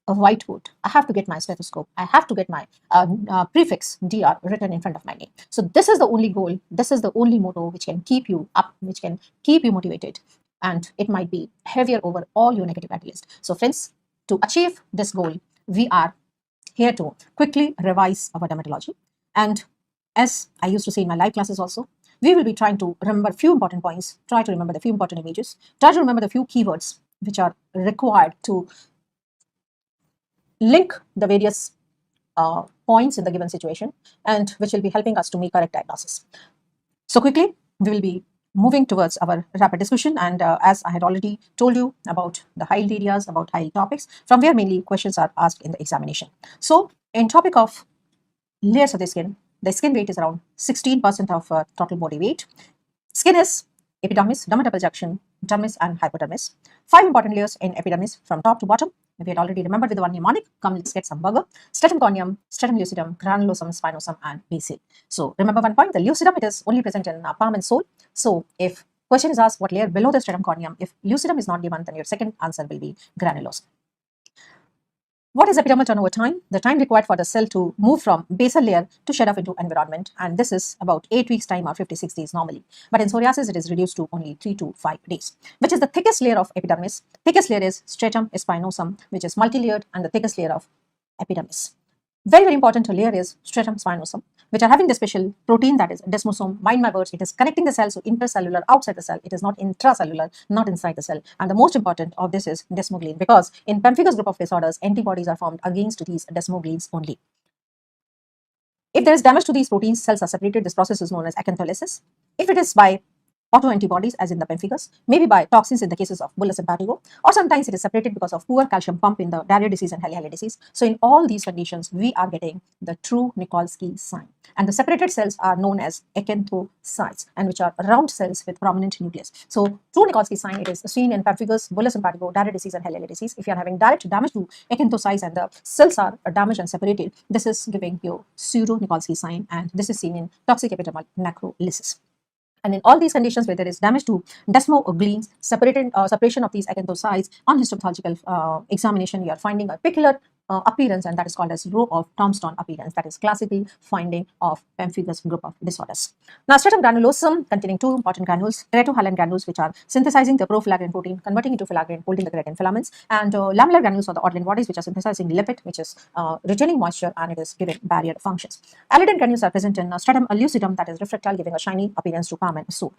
a whiteboard. I have to get my stethoscope. I have to get my prefix DR written in front of my name. So this is the only goal. This is the only motto which can keep you up, which can keep you motivated. And it might be heavier over all your negative catalysts. So friends, to achieve this goal, we are here to quickly revise our dermatology. And as I used to say in my live classes also, we will be trying to remember few important points, try to remember the few important images, try to remember the few keywords which are required to link the various points in the given situation, and which will be helping us to make correct diagnosis. So quickly, we will be moving towards our rapid discussion, and as I had already told you about the high areas, about high topics, from where mainly questions are asked in the examination. So in topic of layers of the skin weight is around 16% of total body weight. Skin is epidermis, dermatable junction, dermis and hypodermis. 5 important layers in epidermis from top to bottom. We had already remembered with the one mnemonic. Come, let's get some burger. Stratum corneum, stratum lucidum, granulosum, spinosum, and basal. So remember one point, the lucidum, it is only present in palm and sole. So if question is asked what layer below the stratum corneum, if lucidum is not given, then your second answer will be granulosum. What is epidermal turnover time? The time required for the cell to move from basal layer to shed off into environment, and this is about 8 weeks time or 56 days normally. But in psoriasis, it is reduced to only 3 to 5 days. Which is the thickest layer of epidermis? Thickest layer is stratum spinosum, which is multi-layered, and the thickest layer of epidermis. Very, very important layer is stratum spinosum, which are having the special protein that is desmosome. Mind my words, it is connecting the cell, so intercellular outside the cell. It is not intracellular, not inside the cell. And the most important of this is desmoglein, because in pemphigus group of disorders, antibodies are formed against these desmogleins only. If there is damage to these proteins, cells are separated. This process is known as acantholysis. If it is by autoantibodies, as in the pemphigus, maybe by toxins in the cases of bullous impetigo, or sometimes it is separated because of poor calcium pump in the diarrhea disease and Hailey-Hailey disease. So in all these conditions, we are getting the true Nikolsky sign. And the separated cells are known as acanthocytes, and which are round cells with prominent nucleus. So true Nikolsky sign, it is seen in pemphigus, bullous impetigo, diarrhea disease, and Hailey-Hailey disease. If you are having direct damage to acanthocytes and the cells are damaged and separated, this is giving you pseudo Nikolsky sign, and this is seen in toxic epidermal necrolysis. And in all these conditions where there is damage to desmogleins, separation of these acanthocytes, on histopathological examination, you are finding a peculiar appearance, and that is called as row of tombstone appearance. That is classical finding of pemphigus group of disorders. Now, stratum granulosum containing 2 important granules, keratohyalin granules, which are synthesizing the profilagrin protein, converting into filagrin, holding the keratin filaments, and lamellar granules, or the Orlin bodies, which are synthesizing lipid, which is retaining moisture, and it is giving barrier functions. Alidin granules are present in stratum lucidum, that is refractile, giving a shiny appearance to palm and sole.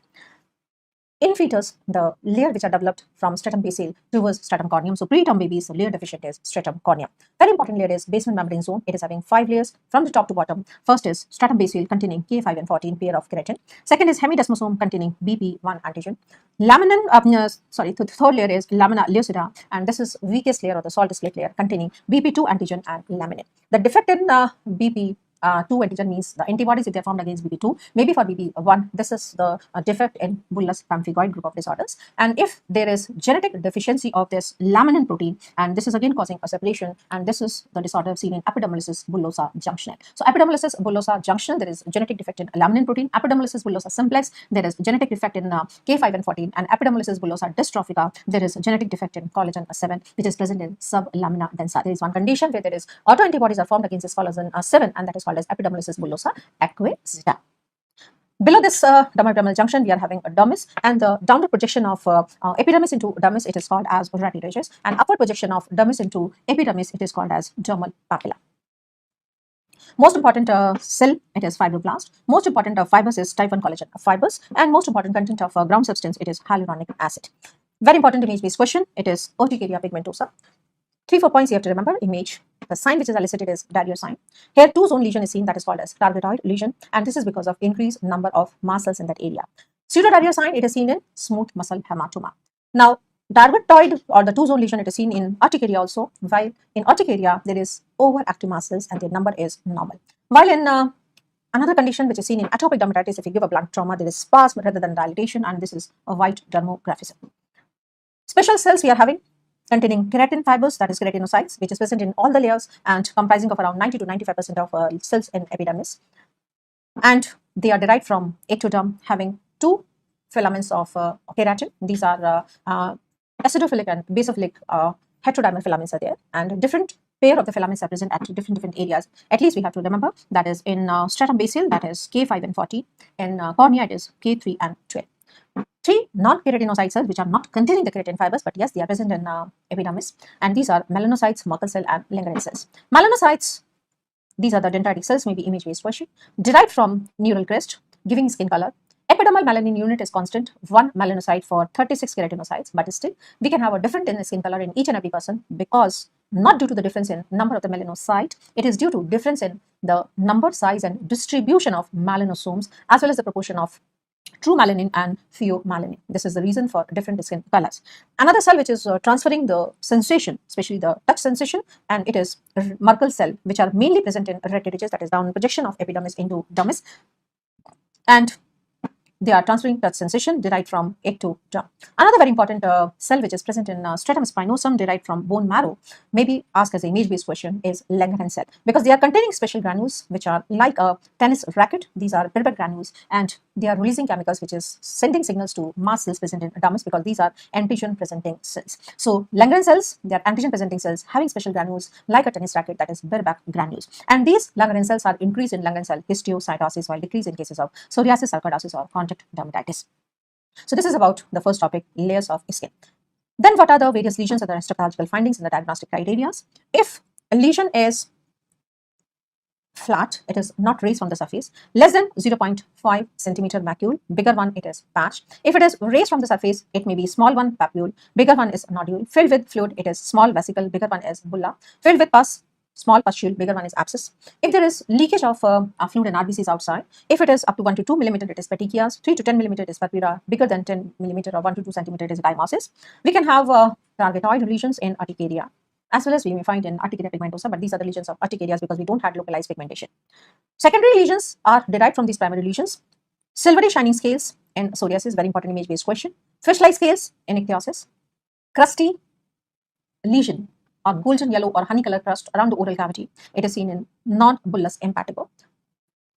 In fetus, the layer which are developed from stratum basal towards stratum corneum. So preterm babies, so layer deficient is stratum corneum. Very important layer is basement membrane zone. It is having 5 layers from the top to bottom. First is stratum basal containing K5 and 14 pair of keratin. Second is hemidesmosome containing BP1 antigen. The third layer is lamina lucida, and this is weakest layer or the salt split layer containing BP2 antigen and laminin. The defect in BP2 antigen means the antibodies, if they are formed against BP2, maybe for BP1, this is the defect in bullous pemphigoid group of disorders. And if there is genetic deficiency of this laminin protein, and this is again causing a separation, and this is the disorder seen in epidermolysis bullosa junctional. So epidermolysis bullosa junctional, there is genetic defect in laminin protein. Epidermolysis bullosa simplex, there is genetic defect in K5 and 14, and epidermolysis bullosa dystrophica, there is genetic defect in collagen 7, which is present in sublamina densa. There is one condition where there is autoantibodies are formed against this collagen 7, and that is called as epidermolysis bullosa acquisita. Below this dermal junction, we are having a dermis, and the downward projection of epidermis into dermis, it is called as reticulus, and upward projection of dermis into epidermis, it is called as dermal papilla. Most important cell, it is fibroblast. Most important fibers is type 1 collagen fibers, and most important content of ground substance, it is hyaluronic acid. Very important image-based question, it is urticaria pigmentosa. 3-4 points you have to remember. Image, the sign which is elicited is diarrhea sign. Here 2-zone lesion is seen, that is called as targetoid lesion, and this is because of increased number of mast cells in that area. Pseudodiarrhea sign, it is seen in smooth muscle hematoma. Now, targetoid or the 2-zone lesion, it is seen in urticaria also, while in urticaria there is overactive mast cells and their number is normal. While in another condition which is seen in atopic dermatitis, if you give a blunt trauma, there is spasm rather than dilatation, and this is a white dermographism. Special cells we are having containing keratin fibers, that is keratinocytes, which is present in all the layers and comprising of around 90 to 95% of cells in epidermis. And they are derived from ectoderm, having 2 filaments of keratin. These are acidophilic and basophilic heterodermal filaments are there, and different pair of the filaments are present at different areas. At least we have to remember that is in stratum basal, that is K5 and 40. In cornea, it is K3 and 12. Three non-keratinocyte cells which are not containing the keratin fibers, but yes, they are present in epidermis, and these are melanocytes, Merkel cell, and Langerhans cells. Melanocytes, these are the dendritic cells, maybe image-based question, derived from neural crest, giving skin color. Epidermal melanin unit is constant, 1 melanocyte for 36 keratinocytes, but still we can have a different in the skin color in each and every person, because not due to the difference in number of the melanocyte, it is due to difference in the number, size, and distribution of melanosomes, as well as the proportion of true melanin and pheomelanin. This is the reason for different skin colors. Another cell which is transferring the sensation, especially the touch sensation, and it is Merkel cell, which are mainly present in red ridges, that is down projection of epidermis into dermis, and they are transferring touch sensation derived from ectoderm. Another very important cell which is present in stratum spinosum derived from bone marrow, maybe asked as an image-based question, is Langerhans cell, because they are containing special granules which are like a tennis racket. These are pyruvate granules, and they are releasing chemicals which is sending signals to mast cells present in dermis, because these are antigen-presenting cells. So Langerhans cells, they are antigen-presenting cells having special granules like a tennis racket, that is Birback granules. And these Langerhans cells are increased in Langerhans cell histiocytosis, while decreased in cases of psoriasis, sarcoidosis, or contact dermatitis. So this is about the first topic, layers of skin. Then what are the various lesions and the histopathological findings and the diagnostic criteria? If a lesion is flat, it is not raised from the surface, less than 0.5 centimeter macule, bigger one it is patch. If it is raised from the surface, it may be small one papule, bigger one is nodule. Filled with fluid, it is small vesicle, bigger one is bulla. Filled with pus, small pustule, bigger one is abscess. If there is leakage of fluid and RBCs outside, if it is up to 1 to 2 millimeter, it is petechias, 3 to 10 millimeter it is purpura, bigger than 10 millimeter or 1 to 2 centimeter it is edemosis. We can have targetoid lesions in urticaria, as well as we may find in urticaria pigmentosa, but these are the lesions of urticarias because we don't have localized pigmentation. Secondary lesions are derived from these primary lesions. Silvery shining scales in psoriasis, very important image-based question. Fish-like scales in ichthyosis. Crusty lesion or golden yellow or honey color crust around the oral cavity, it is seen in non-bullous impetigo.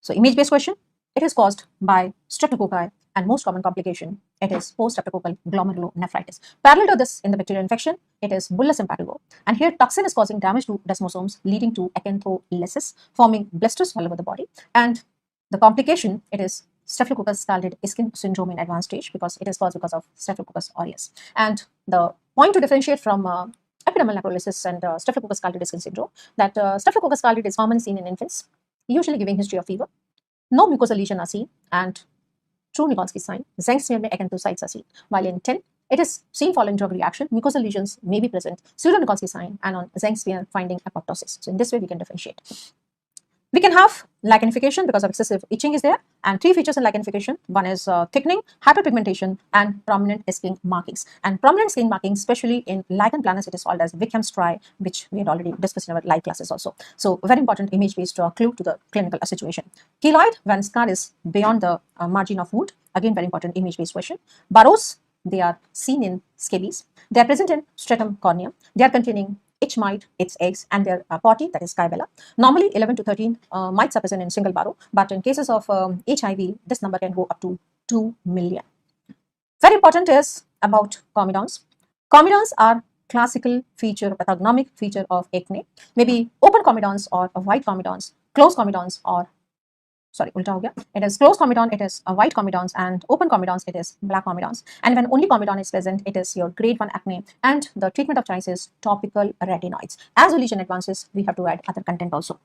So image-based question, it is caused by streptococci, and most common complication, it is post-streptococcal glomerulonephritis. Parallel to this, in the bacterial infection, it is bullous impetigo, and here toxin is causing damage to desmosomes, leading to acantholysis, forming blisters all over the body. And the complication, it is Staphylococcus scalded skin syndrome in advanced stage, because it is caused because of Staphylococcus aureus. And the point to differentiate from epidermal necrolysis and Staphylococcus scalded skin syndrome, that Staphylococcus scalded is commonly seen in infants, usually giving history of fever. No mucosal lesion are seen, and true Nikonski sign, Zenk smear में acanthocytes are seen. While in 10, it is seen following drug reaction, mucosal lesions may be present, pseudo-Nikonski sign, and on Zenk smear finding apoptosis. So in this way, we can differentiate. We can have lichenification because of excessive itching is there, and three features in lichenification. One is thickening, hyperpigmentation, and prominent skin markings. And prominent skin markings, especially in lichen planus, it is called as Wickham's striae, which we had already discussed in our live classes also. So very important image-based clue to the clinical situation. Keloid, when scar is beyond the margin of wound, again very important image-based question. Burrows, they are seen in scabies. They are present in stratum corneum. They are containing each mite, its eggs, and their potty, that is Skybella. Normally 11 to 13 mites are present in single burrow, but in cases of HIV, this number can go up to 2 million. Very important is about comedons. Comedons are classical feature, pathognomic feature of acne. Maybe open comedons or white comedons, closed comedons, or sorry, ulta ho gaya. It is closed comedon, it is a white comedons, and open comedons, it is black comedons. And when only comedon is present, it is your grade 1 acne, and the treatment of choice is topical retinoids. As the lesion advances, we have to add other content also.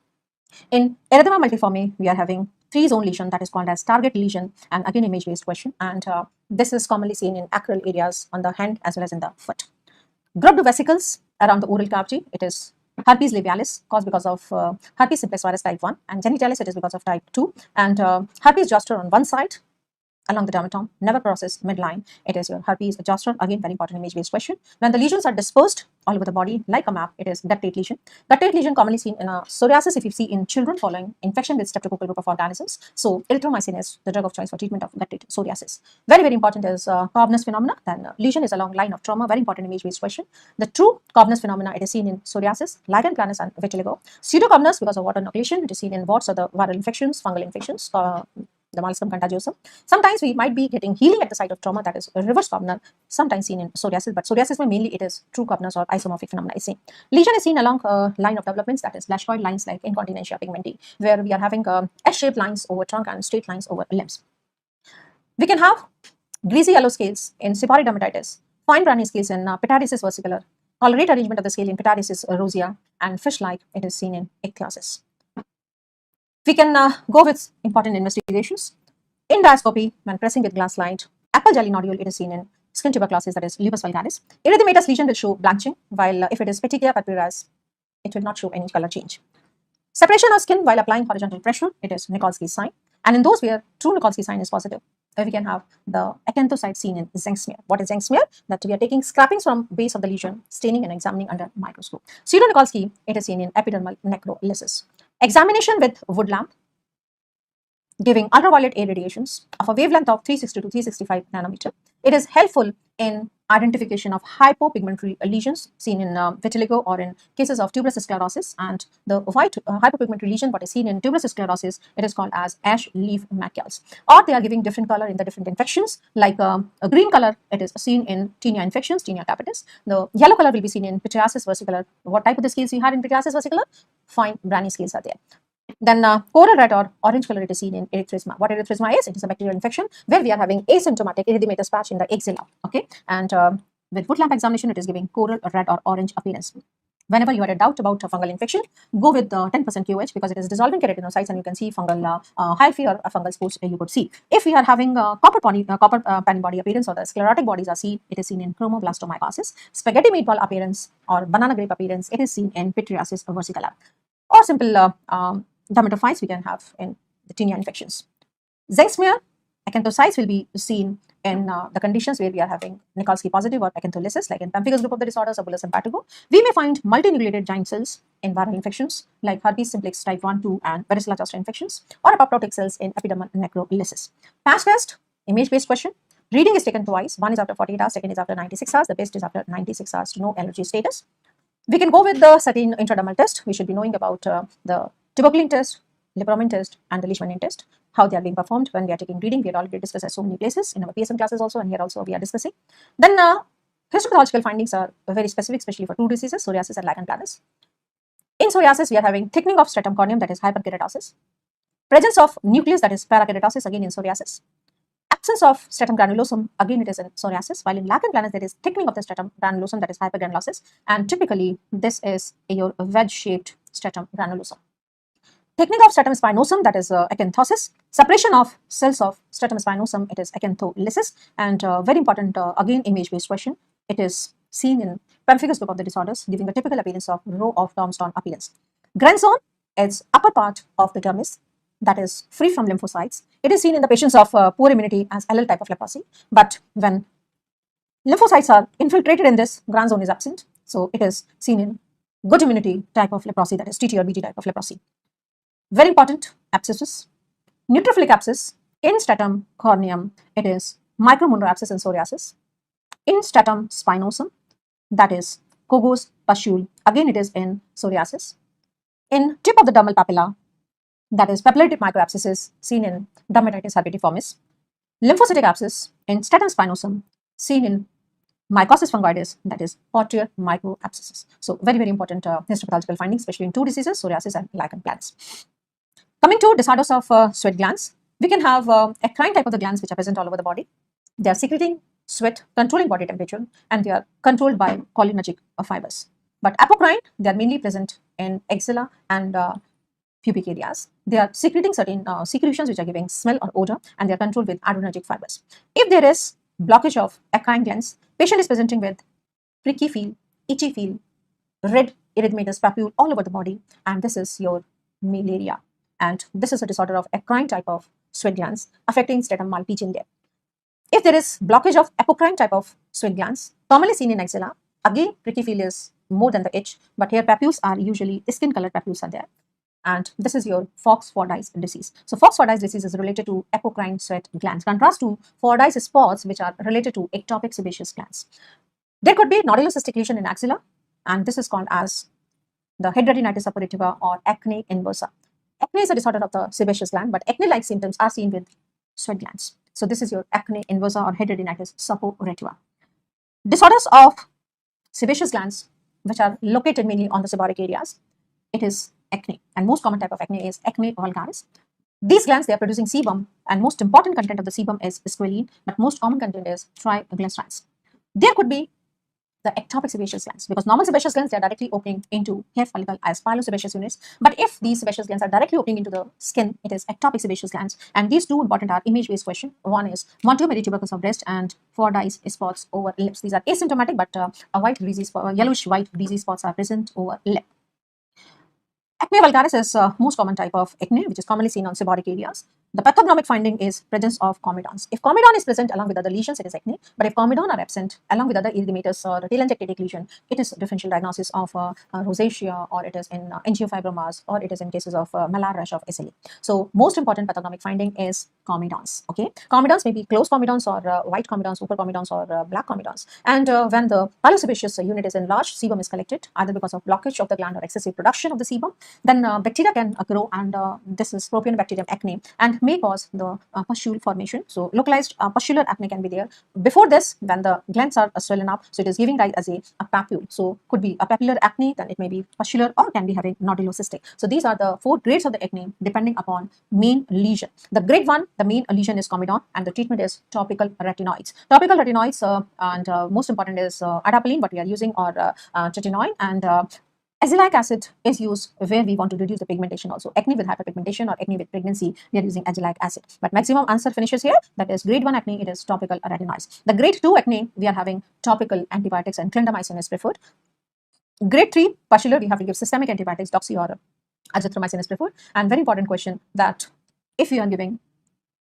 In erythema multiforme, we are having 3-zone lesion that is called as target lesion, and again image-based question, and this is commonly seen in acral areas on the hand as well as in the foot. Grouped vesicles around the oral cavity, it is herpes labialis, caused because of herpes simplex virus type 1, and genitalis, it is because of type 2, and herpes zoster on one side along the dermatome, never crosses midline. It is your herpes zoster, again very important image-based question. When the lesions are dispersed all over the body like a map, it is ductate lesion. Ductate lesion commonly seen in psoriasis if you see in children following infection with streptococcal group of organisms. So erythromycin is the drug of choice for treatment of ductate psoriasis. Very, very important is Cobnus phenomena. Then lesion is along line of trauma, very important image-based question. The true Cobnus phenomena, it is seen in psoriasis, lichen planus, and vitiligo. Pseudocobnus because of water inoculation, it is seen in warts or the viral infections, fungal infections. the molluscum contagiosum. Sometimes we might be getting healing at the site of trauma, that is reverse Koebner, sometimes seen in psoriasis, but psoriasis mainly it is true Koebner's or isomorphic phenomena is seen. Lesion is seen along a line of developments, that is Blaschkoid lines like incontinentia pigmenti, where we are having S-shaped lines over trunk and straight lines over limbs. We can have greasy yellow scales in seborrheic dermatitis, fine browny scales in pityriasis versicolor, colorate arrangement of the scale in pityriasis rosea, and fish-like it is seen in ichthyosis. We can go with important investigations. In diascopy, when pressing with glass light, apple jelly nodule it is seen in skin tuberculosis, that is lupus vulgaris. Erythematous lesion will show blanching, while if it is petechia purpureas, it will not show any color change. Separation of skin while applying horizontal pressure, it is Nikolsky's sign. And in those where true Nikolsky sign is positive, we can have the acanthocyte seen in zinc smear. What is zinc smear? That we are taking scrapings from base of the lesion, staining and examining under microscope. Pseudo-Nikolsky, it is seen in epidermal necrolysis. Examination with wood lamp, giving ultraviolet A radiations of a wavelength of 360 to 365 nanometer. It is helpful in identification of hypopigmentary lesions seen in vitiligo or in cases of tuberous sclerosis, and the white hypopigmentary lesion what is seen in tuberous sclerosis, it is called as ash leaf macules, or they are giving different color in the different infections, like a green color it is seen in tinea infections, tinea capitis. The yellow color will be seen in pityriasis versicolor. What type of the scales we had in pityriasis versicolor? Fine browny scales are there. Then coral red or orange color it is seen in erythema. What erythema is? It is a bacterial infection where we are having asymptomatic erythematous patch in the axilla. Okay, and with wood lamp examination, it is giving coral red or orange appearance. Whenever you had a doubt about a fungal infection, go with 10% QH because it is dissolving keratinocytes and you can see fungal hyphae or fungal spores you could see. If we are having copper panning body appearance or the sclerotic bodies are seen, it is seen in chromoblastomycosis. Spaghetti meatball appearance or banana grape appearance, it is seen in pityriasis versicolor. Or simple dermatophytes we can have in the tinea infections. Zinc smear, acanthocytes will be seen in the conditions where we are having Nikolsky positive or acantholysis, like in pemphigus group of the disorders or bullous impetigo. We may find multinucleated giant cells in viral infections like herpes simplex type 1, 2 and varicella zoster infections, or apoptotic cells in epidermal necrolysis. Patch test, image-based question. Reading is taken twice. One is after 48 hours, second is after 96 hours. The best is after 96 hours to know allergy status. We can go with the certain intradermal test. We should be knowing about the tuberculin test, leishmanian test, and the leishmanian test, how they are being performed when we are taking reading. We had already discussed at so many places in our PSM classes also, and here also we are discussing. Then histopathological findings are very specific, especially for two diseases, psoriasis and lichen planus. In psoriasis, we are having thickening of stratum corneum, that is hyperkeratosis. Presence of nucleus, that is parakeratosis, again in psoriasis. Absence of stratum granulosum, again it is in psoriasis, while in lichen planus there is thickening of the stratum granulosum, that is hypergranulosis, and typically this is your wedge-shaped stratum granulosum. Thickening of stratum spinosum, that is acanthosis. Separation of cells of stratum spinosum, it is acantholysis, and very important again image-based question. It is seen in pemphigus group of the disorders, giving a typical appearance of row of tombstone appearance. Grand zone is upper part of the dermis, that is free from lymphocytes. It is seen in the patients of poor immunity as LL type of leprosy, but when lymphocytes are infiltrated in this, grand zone is absent. So it is seen in good immunity type of leprosy, that is TT or BT type of leprosy. Very important, abscesses. Neutrophilic abscess in stratum corneum, it is micromural abscess in psoriasis. In stratum spinosum, that is Kogo's pustule, again it is in psoriasis. In tip of the dermal papilla, that is papillary tip microabscesses seen in dermatitis herpetiformis. Lymphocytic abscess in stratum spinosum seen in mycosis fungoides, that is portrait microabscesses. So very, very important histopathological findings, especially in two diseases, psoriasis and lichen planus. Coming to disorders of sweat glands, we can have eccrine type of the glands which are present all over the body. They are secreting sweat, controlling body temperature, and they are controlled by cholinergic fibers. But apocrine, they are mainly present in axilla and pubic areas. They are secreting certain secretions which are giving smell or odor, and they are controlled with adrenergic fibers. If there is blockage of eccrine glands, patient is presenting with pricky feel, itchy feel, red erythematous papule all over the body, and this is your malaria. And this is a disorder of eccrine type of sweat glands affecting stratum malpighium there. If there is blockage of apocrine type of sweat glands, commonly seen in axilla, again pricky feel is more than the itch, but here papules are usually skin colored papules are there. And this is your Fox-Fordyce disease. So Fox-Fordyce disease is related to apocrine sweat glands, contrast to Fordyce spots which are related to ectopic sebaceous glands. There could be nodular cystic lesion in axilla, and this is called as the hidradenitis suppurativa or acne inversa. Acne is a disorder of the sebaceous gland, but acne-like symptoms are seen with sweat glands. So this is your acne inversa or hidradenitis suppurativa. Disorders of sebaceous glands, which are located mainly on the seborrheic areas, it is acne. And most common type of acne is acne vulgaris. These glands, they are producing sebum, and most important content of the sebum is squalene, but most common content is triglycerides. There could be the ectopic sebaceous glands, because normal sebaceous glands, they are directly opening into hair follicle as pilosebaceous units. But if these sebaceous glands are directly opening into the skin, it is ectopic sebaceous glands. And these two important are image-based question. One is Montgomery tubercles of breast and Fordyce spots over lips. These are asymptomatic, but a white greasy spot, yellowish white greasy spots are present over lip. Acne vulgaris is most common type of acne, which is commonly seen on seborrheic areas. The pathognomic finding is presence of comedons. If comedon is present along with other lesions, it is acne. But if comedon are absent along with other erythematous or telangiectatic lesion, it is differential diagnosis of rosacea, or it is in angiofibromas, or it is in cases of malar rash of SLE. So most important pathognomic finding is comedons. Okay, comedons may be closed comedons or white comedons, super comedons, or black comedons. And when the pilosebaceous unit is enlarged, sebum is collected either because of blockage of the gland or excessive production of the sebum. Then bacteria can grow, and this is propionibacterium acne, and may cause the pustule formation. So localized pustular acne can be there. Before this, when the glands are swollen up, so it is giving rise as a papule. So could be a papular acne, then it may be pustular, or can be having nodulocystic. So these are the 4 grades of the acne depending upon main lesion. The grade 1, the main lesion is comedon, and the treatment is topical retinoids. Topical retinoids and most important is adapalene, what we are using, or tretinoin, and azelaic acid is used where we want to reduce the pigmentation also. Acne with hyperpigmentation or acne with pregnancy, we are using azelaic acid. But maximum answer finishes here. That is grade 1 acne, it is topical retinoids. The grade 2 acne, we are having topical antibiotics, and clindamycin is preferred. Grade 3 pustular, we have to give systemic antibiotics, doxy or azithromycin is preferred. And very important question, that if you are giving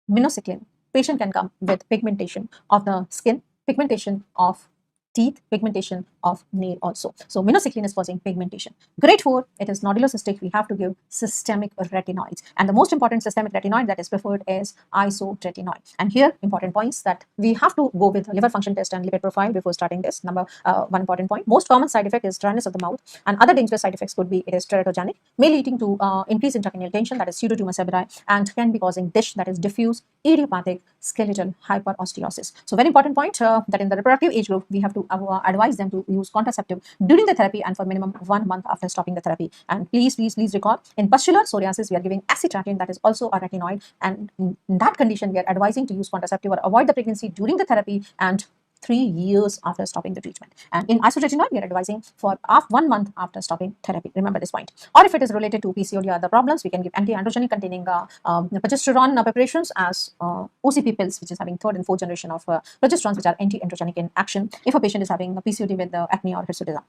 minocycline, patient can come with pigmentation of the skin, pigmentation of teeth, pigmentation of nail also. So minocycline is causing pigmentation. Grade 4, it is nodulocystic. We have to give systemic retinoids. And the most important systemic retinoid that is preferred is isotretinoin. And here, important points that we have to go with liver function test and lipid profile before starting this. Number one important point. Most common side effect is dryness of the mouth. And other dangerous side effects could be it is teratogenic, may leading to increase in intracranial tension, that is pseudotumor severi, and can be causing dish, that is diffuse idiopathic skeletal hyperosteosis. So very important point that in the reproductive age group, we have to advise them to use contraceptive during the therapy and for minimum 1 month after stopping the therapy. And please recall, in pustular psoriasis, we are giving acitratine, that is also a retinoid, and in that condition, we are advising to use contraceptive or avoid the pregnancy during the therapy and 3 years after stopping the treatment. And in isotretinoin, we are advising for 1 month after stopping therapy. Remember this point. Or if it is related to PCOD or other problems, we can give anti-androgenic containing progesterone preparations as OCP pills, which is having 3rd and 4th generation of progesterones, which are anti-androgenic in action if a patient is having a PCOD with acne or hirsutism.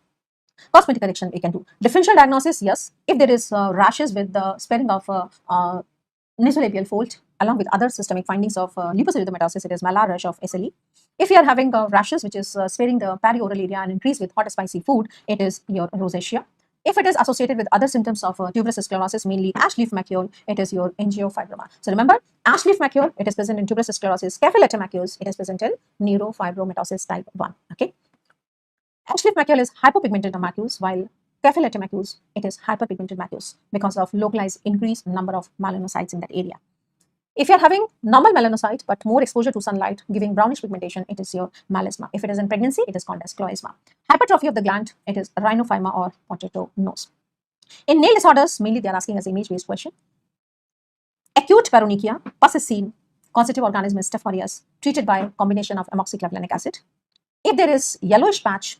Cosmetic correction we can do. Differential diagnosis, yes. If there is rashes with the spreading of nasolabial fold along with other systemic findings of lupus erythematosus, it is malar rash of SLE. If you are having rashes which is sparing the perioral area and increase with hot spicy food, it is your rosacea. If it is associated with other symptoms of tuberous sclerosis, mainly ash leaf macule, it is your angiofibroma. So remember, ash leaf macule, it is present in tuberous sclerosis. Staphylomaccus, it is present in neurofibromatosis type 1. Okay. Ash leaf macule is hypopigmented macules, while staphylomaccus, it is hyperpigmented macules because of localized increased number of melanocytes in that area. If you are having normal melanocyte but more exposure to sunlight giving brownish pigmentation, it is your melasma. If it is in pregnancy, it is called as chloisma. Hypertrophy of the gland, it is rhinophyma or potato nose. In nail disorders, mainly they are asking as image-based question. Acute paronychia, pus is seen, constitutive organism is Staph aureus, treated by combination of amoxiclavulanic acid. If there is yellowish patch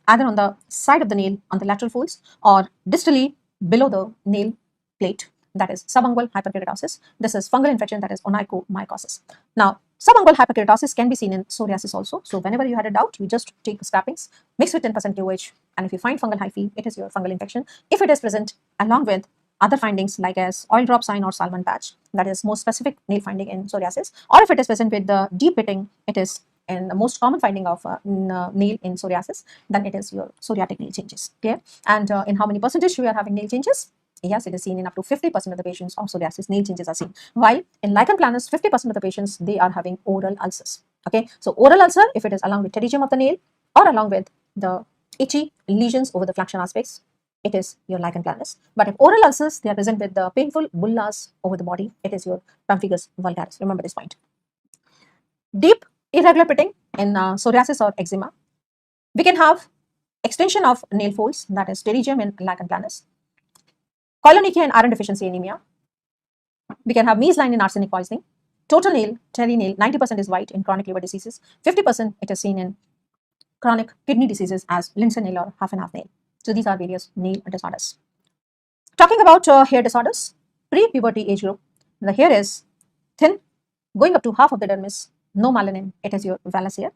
either on the side of the nail on the lateral folds or distally below the nail plate, that is subungual hyperkeratosis. This is fungal infection, that is onychomycosis. Now, subungual hyperkeratosis can be seen in psoriasis also. So whenever you had a doubt, you just take scrapings, mix with 10% OH, and if you find fungal hyphae, it is your fungal infection. If it is present along with other findings like as oil drop sign or salmon patch, that is most specific nail finding in psoriasis, or if it is present with the deep pitting, it is in the most common finding of nail in psoriasis, then it is your psoriatic nail changes. Okay, and in how many percentage we are having nail changes? Yes, it is seen in up to 50% of the patients of psoriasis, nail changes are seen. While in lichen planus, 50% of the patients, they are having oral ulcers. Okay, so oral ulcer, if it is along with pterygium of the nail or along with the itchy lesions over the flexion aspects, it is your lichen planus. But if oral ulcers, they are present with the painful bullas over the body, it is your pemphigus vulgaris. Remember this point. Deep irregular pitting in psoriasis or eczema. We can have extension of nail folds, that is pterygium in lichen planus. Koilonychia in iron deficiency anemia. We can have measline in arsenic poisoning. Total nail, terry nail, 90% is white in chronic liver diseases. 50% it is seen in chronic kidney diseases as Lindsay nail or half and half nail. So these are various nail disorders. Talking about hair disorders, pre-puberty age group, the hair is thin, going up to half of the dermis, no melanin, it is your vellus hair.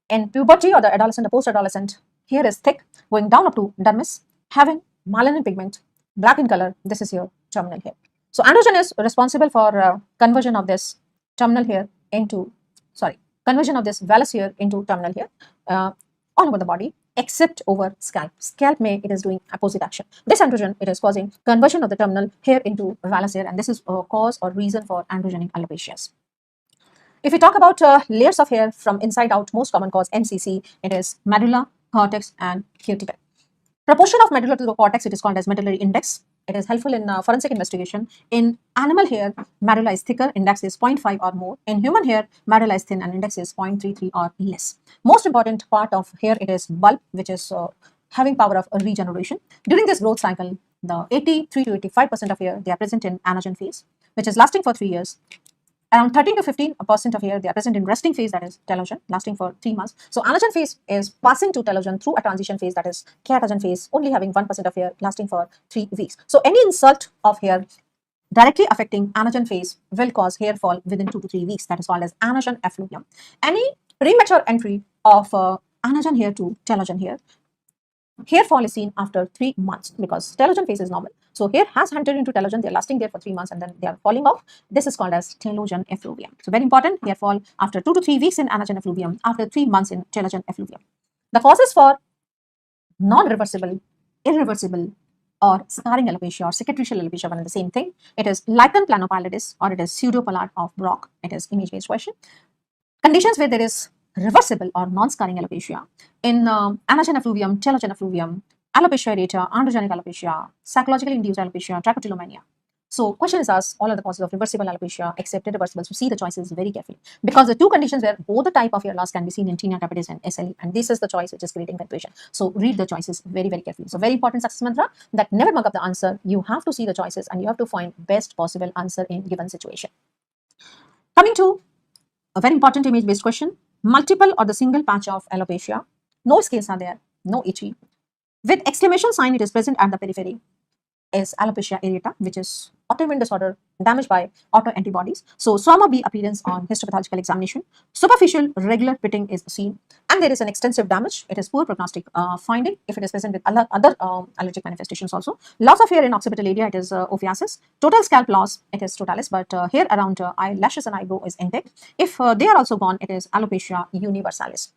In puberty or the adolescent or post-adolescent, hair is thick, going down up to dermis, having melanin pigment, black in color, this is your terminal hair. So androgen is responsible for conversion of this terminal hair into, conversion of this vellus hair into terminal hair all over the body except over scalp. Scalp it is doing opposite action. This androgen, it is causing conversion of the terminal hair into vellus hair, and this is a cause or reason for androgenic alopecias. If we talk about layers of hair from inside out, most common cause MCC, it is medulla, cortex and cuticle. Proportion of medulla to the cortex, it is called as medullary index. It is helpful in forensic investigation. In animal hair, medulla is thicker, index is 0.5 or more. In human hair, medulla is thin and index is 0.33 or less. Most important part of hair, it is bulb, which is having power of regeneration. During this growth cycle, the 83 to 85% of hair, they are present in anagen phase, which is lasting for 3 years. Around 13 to 15% of hair, they are present in resting phase, that is telogen, lasting for 3 months. So anagen phase is passing to telogen through a transition phase, that is keratogen phase, only having 1% of hair lasting for 3 weeks. So any insult of hair directly affecting anagen phase will cause hair fall within 2 to 3 weeks, that is called as anagen effluvium. Any premature entry of anagen hair to telogen hair, hair fall is seen after 3 months because telogen phase is normal. So hair has entered into telogen, they are lasting there for 3 months and then they are falling off. This is called as telogen effluvium. So very important, hair fall after 2 to 3 weeks in anagen effluvium, after 3 months in telogen effluvium. The causes for non-reversible, irreversible or scarring alopecia or cicatricial alopecia, one and the same thing. It is lichen planopallidus or it is pseudopollard of Brock. It is image-based question. Conditions where there is reversible or non-scarring alopecia in anagen effluvium, telogen effluvium, alopecia areata, androgenic alopecia, psychologically induced alopecia, trichotillomania. So question is asked, all of the causes of reversible alopecia except irreversible. So see the choices very carefully because the two conditions where both the type of hair loss can be seen in tinea capitis and SLE, and this is the choice which is creating confusion. So read the choices very, very carefully. So very important success mantra that never mug up the answer. You have to see the choices and you have to find best possible answer in given situation. Coming to a very important image-based question, multiple or the single patch of alopecia, no scales are there, no itchy. With exclamation sign, it is present at the periphery, is alopecia areata, which is autoimmune disorder damaged by autoantibodies. So SOMA B appearance on histopathological examination. Superficial regular pitting is seen and there is an extensive damage. It is poor prognostic finding if it is present with other allergic manifestations also. Loss of hair in occipital area, it is ophiasis. Total scalp loss, it is totalis, but hair around eyelashes and eyebrow is intact. If they are also gone, it is alopecia universalis.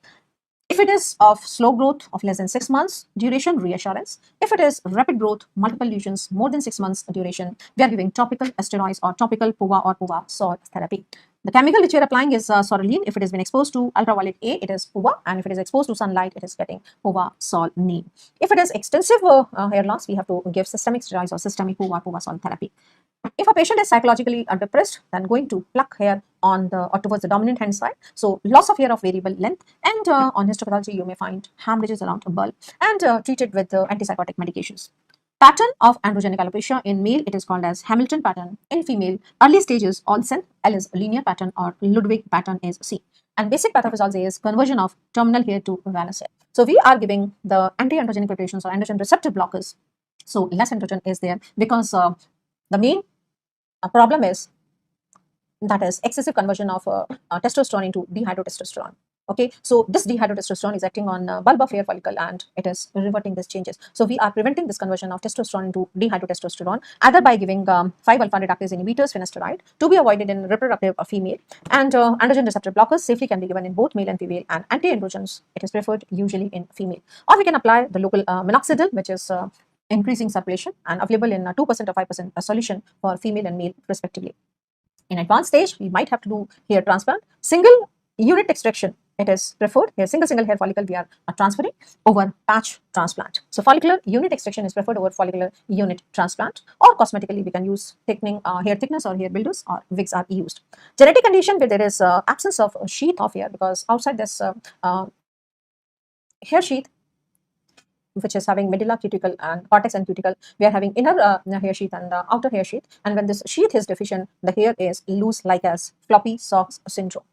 If it is of slow growth of less than 6 months duration, reassurance. If it is rapid growth, multiple lesions, more than 6 months duration, we are giving topical steroids or topical PUVA or PUVA SOL therapy. The chemical which we are applying is sorolene. If it has been exposed to ultraviolet A, it is PUVA, and if it is exposed to sunlight, it is getting PUVA SOL neem. If it is extensive hair loss, we have to give systemic steroids or systemic PUVA PUVA SOL therapy. If a patient is psychologically depressed, then going to pluck hair on the or towards the dominant hand side. So loss of hair of variable length, and on histopathology you may find hemorrhages around a bulb and treated with antipsychotic medications. Pattern of androgenic alopecia in male, it is called as Hamilton pattern. In female, early stages Olsen, L is linear pattern or Ludwig pattern is C. And basic pathophysiology is conversion of terminal hair to vellus hair. So we are giving the anti-androgenic preparations or androgen receptor blockers. So less androgen is there because the main problem is that is excessive conversion of testosterone into dihydrotestosterone. Okay, so this dihydrotestosterone is acting on bulb of hair follicle and it is reverting these changes. So we are preventing this conversion of testosterone into dihydrotestosterone either by giving 5-alpha reductase inhibitors, finasteride, to be avoided in reproductive female, and androgen receptor blockers safely can be given in both male and female, and anti-androgens, it is preferred usually in female. Or we can apply the local minoxidil, which is increasing circulation and available in 2% or 5% solution for female and male respectively. In advanced stage, we might have to do hair transplant. Single unit extraction it is preferred. Here, single hair follicle we are transferring over patch transplant. So follicular unit extraction is preferred over follicular unit transplant, or cosmetically we can use thickening, hair thickness or hair builders, or wigs are used. Genetic condition where there is absence of a sheath of hair, because outside this hair sheath, which is having medulla, cuticle and cortex and cuticle, we are having inner hair sheath and outer hair sheath, and when this sheath is deficient, the hair is loose like as floppy socks syndrome.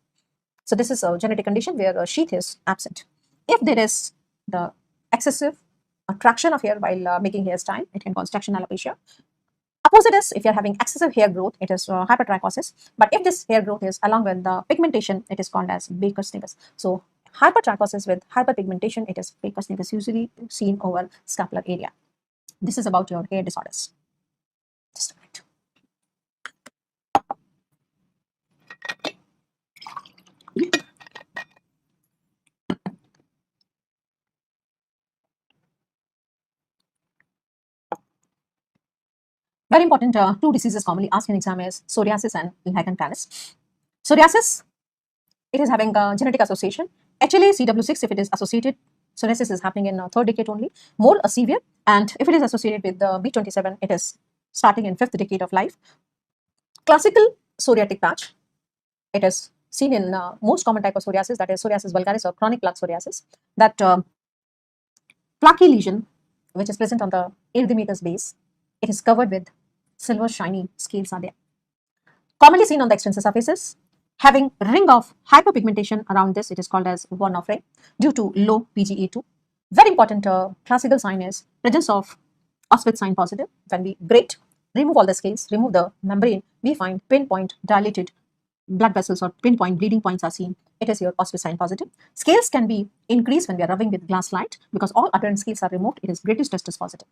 So this is a genetic condition where a sheath is absent. If there is the excessive traction of hair while making hairstyle, it can cause traction alopecia. Opposite is if you're having excessive hair growth, it is hypertrichosis. But if this hair growth is along with the pigmentation, it is called as Baker's nevus. So hypertrichosis with hyperpigmentation, it is Baker's nevus, usually seen over scapular area. This is about your hair disorders. Just a minute. Very important two diseases commonly asked in exam is psoriasis and lichen planus. Psoriasis, it is having a genetic association. HLA CW6, if it is associated, psoriasis is happening in third decade only, more severe. And if it is associated with the B27, it is starting in fifth decade of life. Classical psoriatic patch, it is seen in most common type of psoriasis, that is psoriasis vulgaris or chronic plaque psoriasis. That plaquey lesion, which is present on the erythematous base, it is covered with silver shiny scales are there. Commonly seen on the extensor surfaces, having ring of hyperpigmentation around this, it is called as one of ring due to low PGA2. Very important classical sign is presence of Auschwitz sign positive. When we grate, remove all the scales, remove the membrane, we find pinpoint dilated blood vessels or pinpoint bleeding points are seen. It is your Auschwitz sign positive. Scales can be increased when we are rubbing with glass light, because all adherent scales are removed. It is greatest test is positive.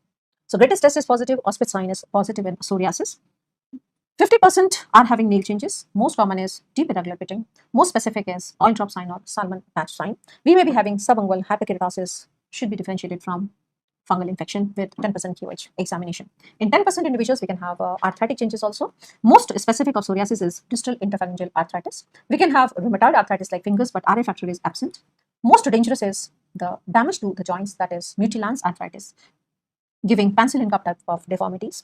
So greatest test is positive, Auschwitz sign is positive in psoriasis. 50% are having nail changes. Most common is deep irregular pitting. Most specific is oil drop sign or salmon patch sign. We may be having subungual hyperkeratosis, should be differentiated from fungal infection with 10% QH examination. In 10% individuals, we can have arthritic changes also. Most specific of psoriasis is distal interphalangeal arthritis. We can have rheumatoid arthritis like fingers, but RA factor is absent. Most dangerous is the damage to the joints, that is mutilans arthritis, giving pencil cup type of deformities.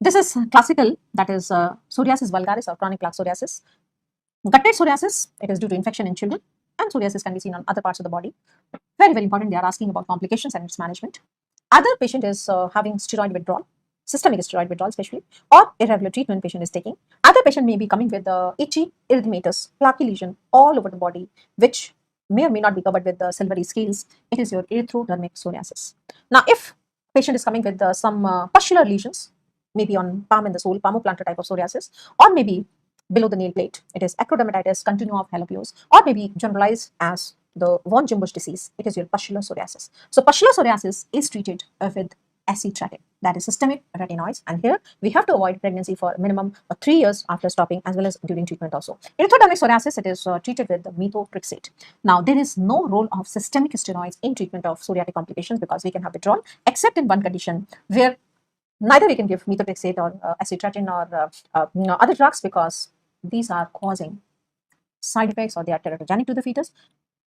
This is classical, that is psoriasis vulgaris or chronic plaque psoriasis. Gutted psoriasis, it is due to infection in children, and psoriasis can be seen on other parts of the body. Very, very important, they are asking about complications and its management. Other patient is having steroid withdrawal, systemic steroid withdrawal especially, or irregular treatment patient is taking. Other patient may be coming with itchy erythematous plaquey lesion all over the body, which may or may not be covered with the silvery scales. It is your erythrodermic psoriasis. Now, if patient is coming with some pustular lesions, maybe on palm in the sole, palmoplantar type of psoriasis, or maybe below the nail plate, it is acrodermatitis continua of halopios, or maybe generalized as the von Jumbusch disease, it is your pustular psoriasis. So pustular psoriasis is treated with acitretin, that is systemic retinoids, and here we have to avoid pregnancy for minimum 3 years after stopping, as well as during treatment also. Erythrodermic psoriasis, it is treated with methotrexate. Now, there is no role of systemic steroids in treatment of psoriatic complications, because we can have withdrawal, except in one condition where neither we can give methotrexate or acitretin or other drugs, because these are causing side effects or they are teratogenic to the fetus.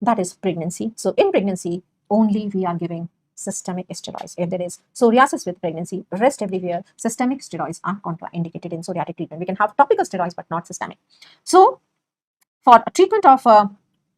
That is pregnancy. So in pregnancy, only we are giving systemic steroids. If there is psoriasis with pregnancy, rest everywhere, systemic steroids are contraindicated in psoriatic treatment. We can have topical steroids, but not systemic. So for treatment of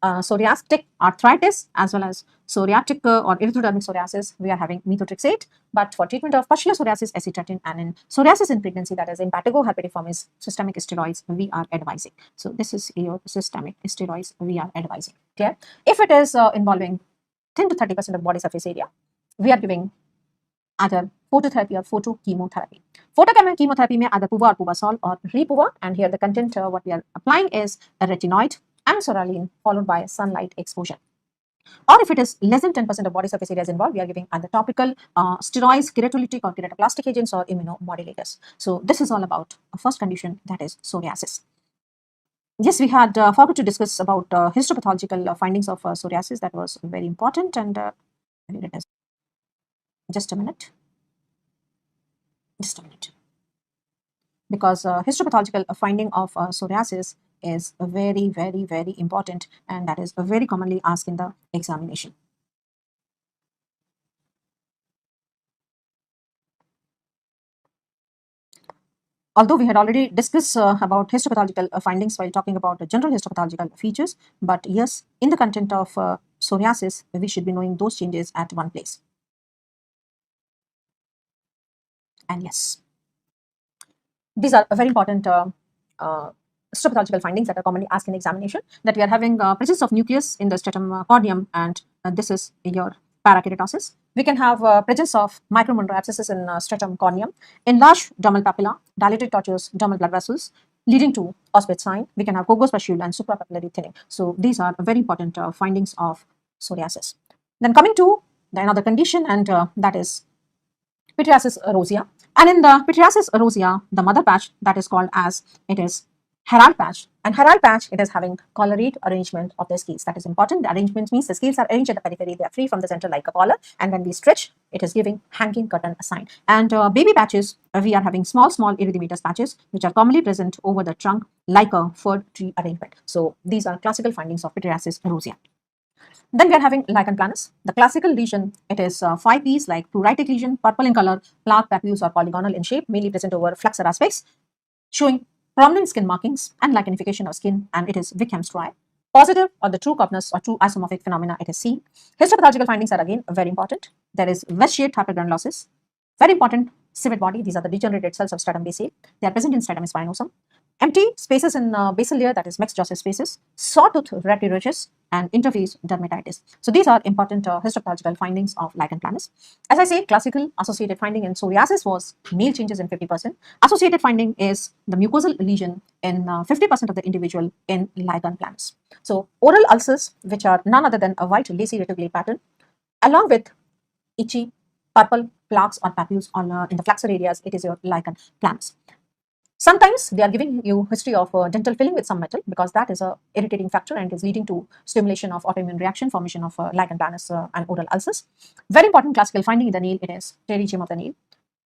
psoriatic arthritis as well as psoriatic or erythrodermic psoriasis, we are having methotrexate. But for treatment of pustular psoriasis, acitretin, and in psoriasis in pregnancy, that is impetigo herpetiformis, systemic steroids we are advising. So this is your systemic steroids we are advising. Clear? If it is involving 10 to 30% of body surface area, we are giving either phototherapy or photochemotherapy. Photochemotherapy may either puva or puvasol or repuva, and here the content what we are applying is a retinoid and psoralen followed by sunlight exposure. Or if it is less than 10% of body surface area is involved, we are giving either topical steroids, keratolytic or keratoplastic agents, or immunomodulators. So this is all about a first condition, that is psoriasis. Yes, we had forgot to discuss about histopathological findings of psoriasis. That was very important, and just a minute. Just a minute. Because histopathological finding of psoriasis is very, very, very important, and that is very commonly asked in the examination. Although we had already discussed about histopathological findings while talking about the general histopathological features, but yes, in the content of psoriasis, we should be knowing those changes at one place. And yes, these are very important uh, histopathological findings that are commonly asked in examination, that we are having presence of nucleus in the stratum corneum, and this is your parakeratosis. We can have presence of micromural abscesses in stratum corneum, enlarged dermal papilla, dilated tortuous dermal blood vessels, leading to Osgood sign. We can have Kogo's spatial and suprapapillary thinning. So these are very important findings of psoriasis. Then coming to the another condition, and that is pityriasis rosea. And in the pityriasis rosea, the mother patch that is called as it is herald patch. And herald patch, it is having collarate arrangement of the scales. That is important. The arrangement means the scales are arranged at the periphery. They are free from the center like a collar. And when we stretch, it is giving hanging curtain sign. And baby patches, we are having small erythematous patches, which are commonly present over the trunk like a fir tree arrangement. So these are classical findings of pityriasis rosea. Then we are having lichen planus. The classical lesion, it is 5 Ps like pruritic lesion, purple in color, plaque, papules or polygonal in shape, mainly present over flexor aspects, showing prominent skin markings and lichenification of skin, and it is Wickham's triad. Positive or the true coupness or true isomorphic phenomena it is seen. Histopathological findings are again very important. There is wedge-shaped hypergranulosis. Very important, civet body. These are the degenerated cells of stratum basale. They are present in stratum spinosum. Empty spaces in basal layer, that is mixed joseph spaces, sawtooth retinoides, and interface dermatitis. So these are important histopathological findings of lichen planus. As I say, classical associated finding in psoriasis was male changes in 50%. Associated finding is the mucosal lesion in 50% of the individual in lichen planus. So oral ulcers, which are none other than a white lacy reticulated pattern, along with itchy purple plaques or papules on in the flexor areas, it is your lichen planus. Sometimes they are giving you history of dental filling with some metal, because that is a irritating factor and is leading to stimulation of autoimmune reaction, formation of lichen planus and oral ulcers. Very important classical finding in the nail, it is pterygium of the nail.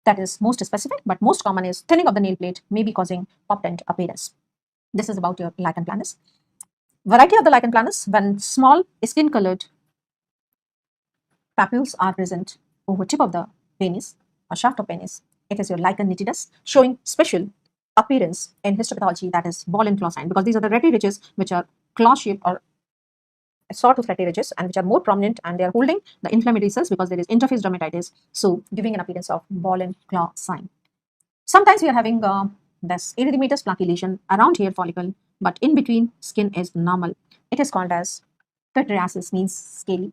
That is most specific, but most common is thinning of the nail plate may be causing pop tent appearance. This is about your lichen planus. Variety of the lichen planus, when small skin colored papules are present over tip of the penis or shaft of penis, it is your lichen nitidus, showing special appearance in histopathology, that is ball and claw sign, because these are the retty ridges which are claw shaped or sort of retty ridges and which are more prominent, and they are holding the inflammatory cells because there is interface dermatitis, so giving an appearance of ball and claw sign. Sometimes we are having this erythematous plaque lesion around hair follicle, but in between skin is normal. It is called as pityriasis, means scaly.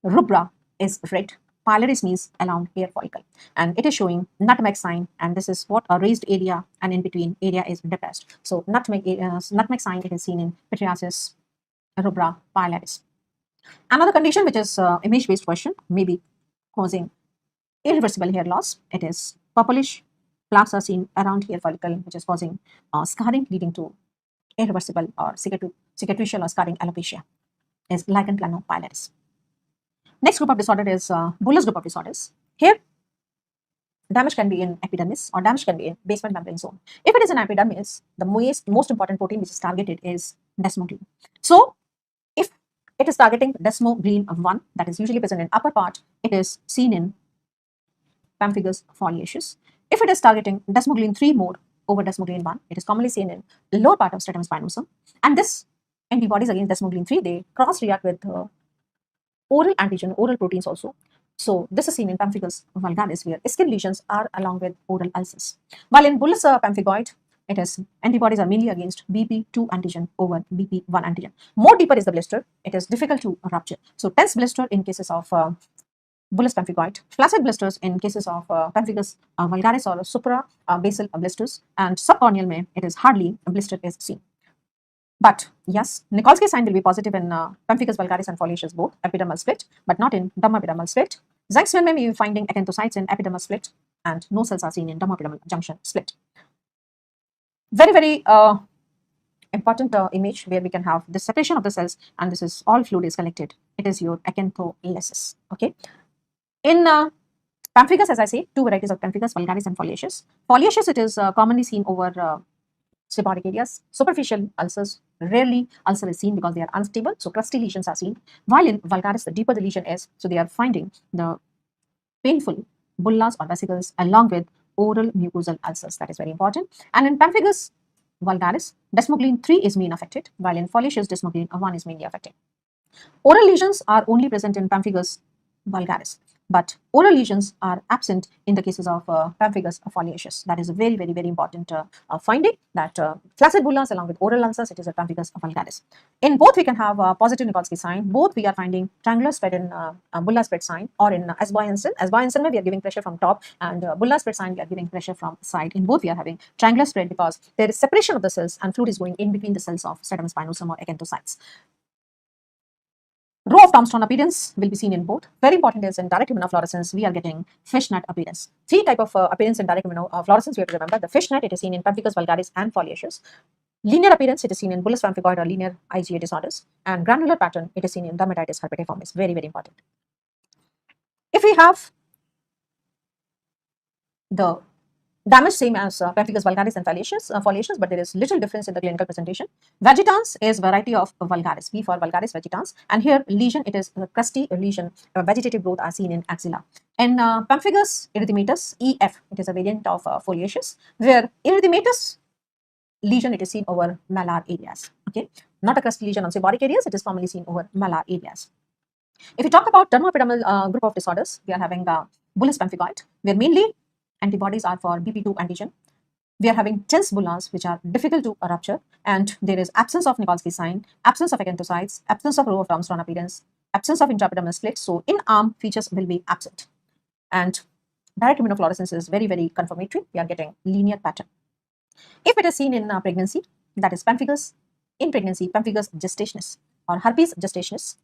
Rubra is red. Pilaris means around hair follicle, and it is showing nutmeg sign, and this is what a raised area, and in between area is depressed. So nutmeg sign, it is seen in pityriasis rubra pilaris. Another condition which is image based question may be causing irreversible hair loss. It is purplish plaques are seen around hair follicle, which is causing scarring leading to irreversible or cicatricial or scarring alopecia, is lichen planopilaris. Next group of disorder is bullous group of disorders. Here, damage can be in epidermis or damage can be in basement membrane zone. If it is in epidermis, the most important protein which is targeted is desmoglein. So, if it is targeting desmoglein 1, that is usually present in upper part, it is seen in pemphigus foliaceus. If it is targeting desmoglein 3 more over desmoglein 1, it is commonly seen in lower part of stratum spinosum. And this antibodies against desmoglein 3, they cross-react with oral antigen, oral proteins also. So this is seen in pemphigus vulgaris, where skin lesions are along with oral ulcers. While in bullous pemphigoid, it is antibodies are mainly against BP2 antigen over BP1 antigen. More deeper is the blister, it is difficult to rupture. So tense blister in cases of bullous pemphigoid, flaccid blisters in cases of pemphigus vulgaris or supra basal blisters, and subcorneal may it is hardly a blister is seen. But yes, Nikolsky sign will be positive in pemphigus vulgaris and foliaceus both, epidermal split, but not in dermoepidermal split. Zinc may be finding acanthocytes in epidermal split, and no cells are seen in dermoepidermal junction split. Very important image where we can have the separation of the cells, and this is all fluid is collected. It is your acantholysis. Okay. In pemphigus, as I say, two varieties of pemphigus, vulgaris and foliaceus. Foliaceus, it is commonly seen over seborrheic areas. Superficial ulcers, rarely ulcer is seen because they are unstable, so crusty lesions are seen. While in vulgaris, the deeper the lesion is, so they are finding the painful bullas or vesicles along with oral mucosal ulcers. That is very important. And in pemphigus vulgaris, desmoglein 3 is main affected, while in foliaceous desmoglein 1 is mainly affected. Oral lesions are only present in pemphigus vulgaris, but oral lesions are absent in the cases of pemphigus foliaceus. That is a very, very, very important finding that flaccid bullas along with oral ulcers, it is a pemphigus vulgaris. In both, we can have positive Nikolsky sign. Both we are finding triangular spread in bulla spread sign, or in Asboyensen. Asboyensen, we are giving pressure from top, and bulla spread sign, we are giving pressure from side. In both, we are having triangular spread because there is separation of the cells and fluid is going in between the cells of stratum spinosum or acanthocytes. Row of tombstone appearance will be seen in both. Very important is in direct immunofluorescence, we are getting fishnet appearance. Three type of appearance in direct immunofluorescence, we have to remember. The fishnet, it is seen in pemphigus vulgaris and foliaceous. Linear appearance, it is seen in bullous pemphigoid or linear IgA disorders. And granular pattern, it is seen in dermatitis herpetiformis. Very, very important. If we have the damage same as pemphigus vulgaris and foliaceous, but there is little difference in the clinical presentation. Vegetans is variety of vulgaris, V for vulgaris vegetans, and here lesion, it is a crusty lesion, vegetative growth are seen in axilla. And pemphigus erythematous, EF, it is a variant of foliaceous, where erythematous lesion, it is seen over malar areas. Okay, not a crusty lesion on seborrheic areas, it is commonly seen over malar areas. If we talk about dermoepidermal group of disorders, we are having bullous pemphigoid, where mainly antibodies are for BP2 antigen. We are having tense bullas which are difficult to rupture, and there is absence of Nikolsky sign, absence of acanthocytes, absence of row of tombstone appearance, absence of intraepidermal split. So in arm features will be absent. And direct immunofluorescence is very, very confirmatory. We are getting linear pattern. If it is seen in pregnancy, that is pemphigus in pregnancy, pemphigus gestationis or herpes gestationis,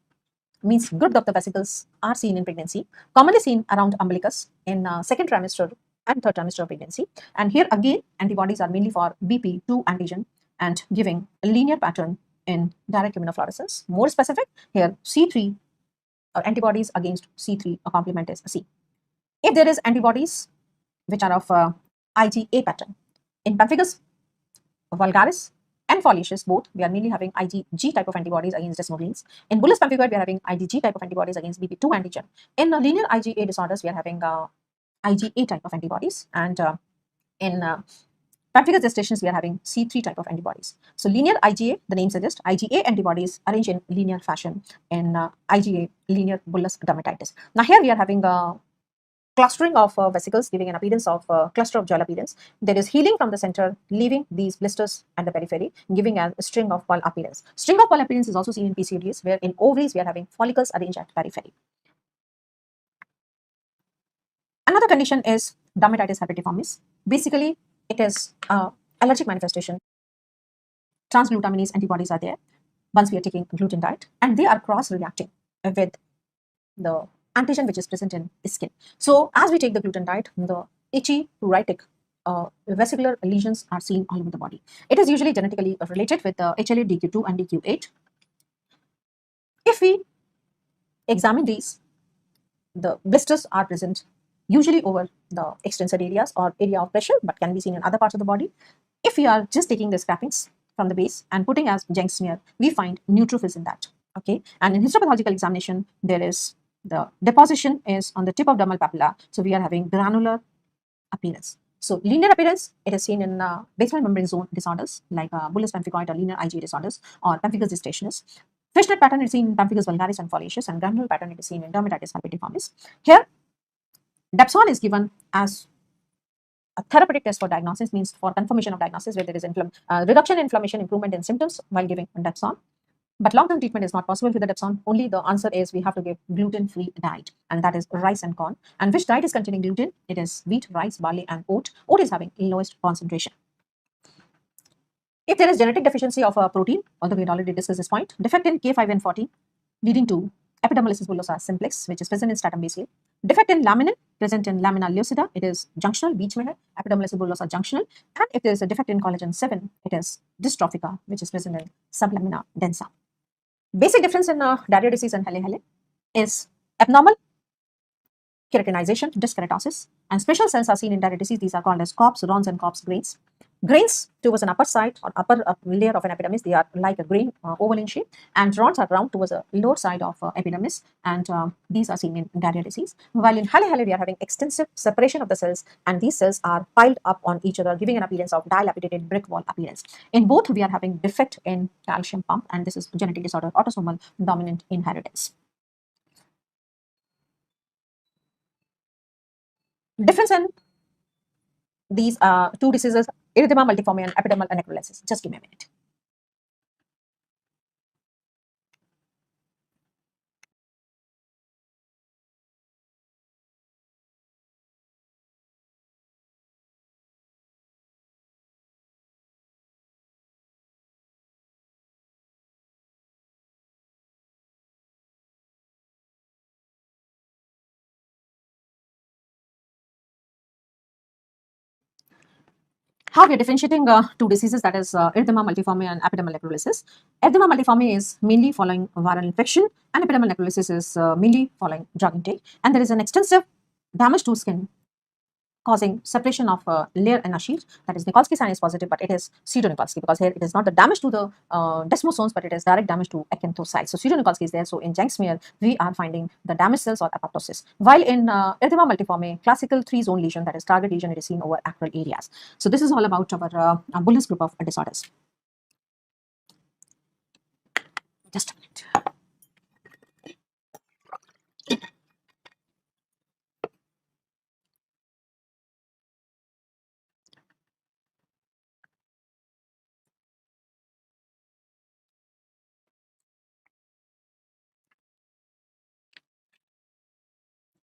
means group of the vesicles are seen in pregnancy, commonly seen around umbilicus in second trimester and third trimester of pregnancy. And here again, antibodies are mainly for BP2 antigen and giving a linear pattern in direct immunofluorescence. More specific, here C3 or antibodies against C3, a complement is C. If there is antibodies which are of IgA pattern, in pemphigus vulgaris and foliaceous both, we are mainly having IgG type of antibodies against desmogleins. In bullous pemphigoid, we are having IgG type of antibodies against BP2 antigen. In linear IgA disorders, we are having IgA type of antibodies, and in pemphigus gestationis, we are having C3 type of antibodies. So linear IgA, the name suggests, IgA antibodies arranged in linear fashion in IgA linear bullous dermatitis. Now here we are having clustering of vesicles giving an appearance of cluster of gel appearance. There is healing from the center, leaving these blisters at the periphery, giving a string of pearl appearance. String of pearl appearance is also seen in PCODs, where in ovaries we are having follicles arranged at periphery. Another condition is dermatitis herpetiformis. Basically, it is allergic manifestation. Transglutaminase antibodies are there once we are taking gluten diet, and they are cross-reacting with the antigen which is present in skin. So as we take the gluten diet, the itchy pruritic vesicular lesions are seen all over the body. It is usually genetically related with HLA DQ2 and DQ8. If we examine these, the blisters are present usually over the extensor areas or area of pressure, but can be seen in other parts of the body. If we are just taking the scrapings from the base and putting as Jenck smear, we find neutrophils in that. Okay, and in histopathological examination, there is the deposition is on the tip of dermal papilla, so we are having granular appearance. So linear appearance, it is seen in basement membrane zone disorders like bullous pemphigoid or linear IgA disorders or pemphigus gestationis. Fishnet pattern is seen in pemphigus vulgaris and foliaceous, and granular pattern it is seen in dermatitis herpetiformis. Here, Dapsone is given as a therapeutic test for diagnosis, means for confirmation of diagnosis where there is reduction in inflammation, improvement in symptoms while giving Dapsone. But long-term treatment is not possible with the Dapsone. Only the answer is we have to give gluten-free diet, and that is rice and corn. And which diet is containing gluten? It is wheat, rice, barley, and oat. Oat is having lowest concentration. If there is genetic deficiency of a protein, although we had already discussed this point, defect in K5N14 leading to epidermolysis bullosa simplex, which is present in stratum basale. Defect in laminin, present in lamina lucida, it is junctional, beach meher, epidermolysis bullosa junctional. And if there is a defect in collagen 7, it is dystrophica, which is present in sublamina densa. Basic difference in diarrhea disease and hele is abnormal keratinization, diskeratosis, and special cells are seen in diarrhea disease. These are called as COPS, RONS, and COPS grains. Grains towards an upper side or upper layer of an epidermis, they are like a grain, oval in shape, and rods are round towards the lower side of epidermis, and these are seen in diarrhea disease. While in hale we are having extensive separation of the cells, and these cells are piled up on each other, giving an appearance of dilapidated brick wall appearance. In both, we are having defect in calcium pump, and this is genetic disorder, autosomal dominant inheritance. Difference in these two diseases, erythema multiforme and epidermal necrolysis. Just give me a minute. How we are differentiating two diseases, that is erythema multiforme and epidermal necrolysis. Erythema multiforme is mainly following viral infection, and epidermal necrolysis is mainly following drug intake, and there is an extensive damage to skin causing separation of a layer in a sheet. That is Nikolsky sign is positive, but it is pseudo-Nikolsky, because here it is not the damage to the desmosomes, but it is direct damage to acanthocytes. So pseudo-Nikolsky is there. So in Jenck smear, we are finding the damaged cells or apoptosis. While in erythema multiforme, classical 3-zone lesion, that is target lesion, it is seen over acral areas. So this is all about our Bullis group of disorders. Just a minute.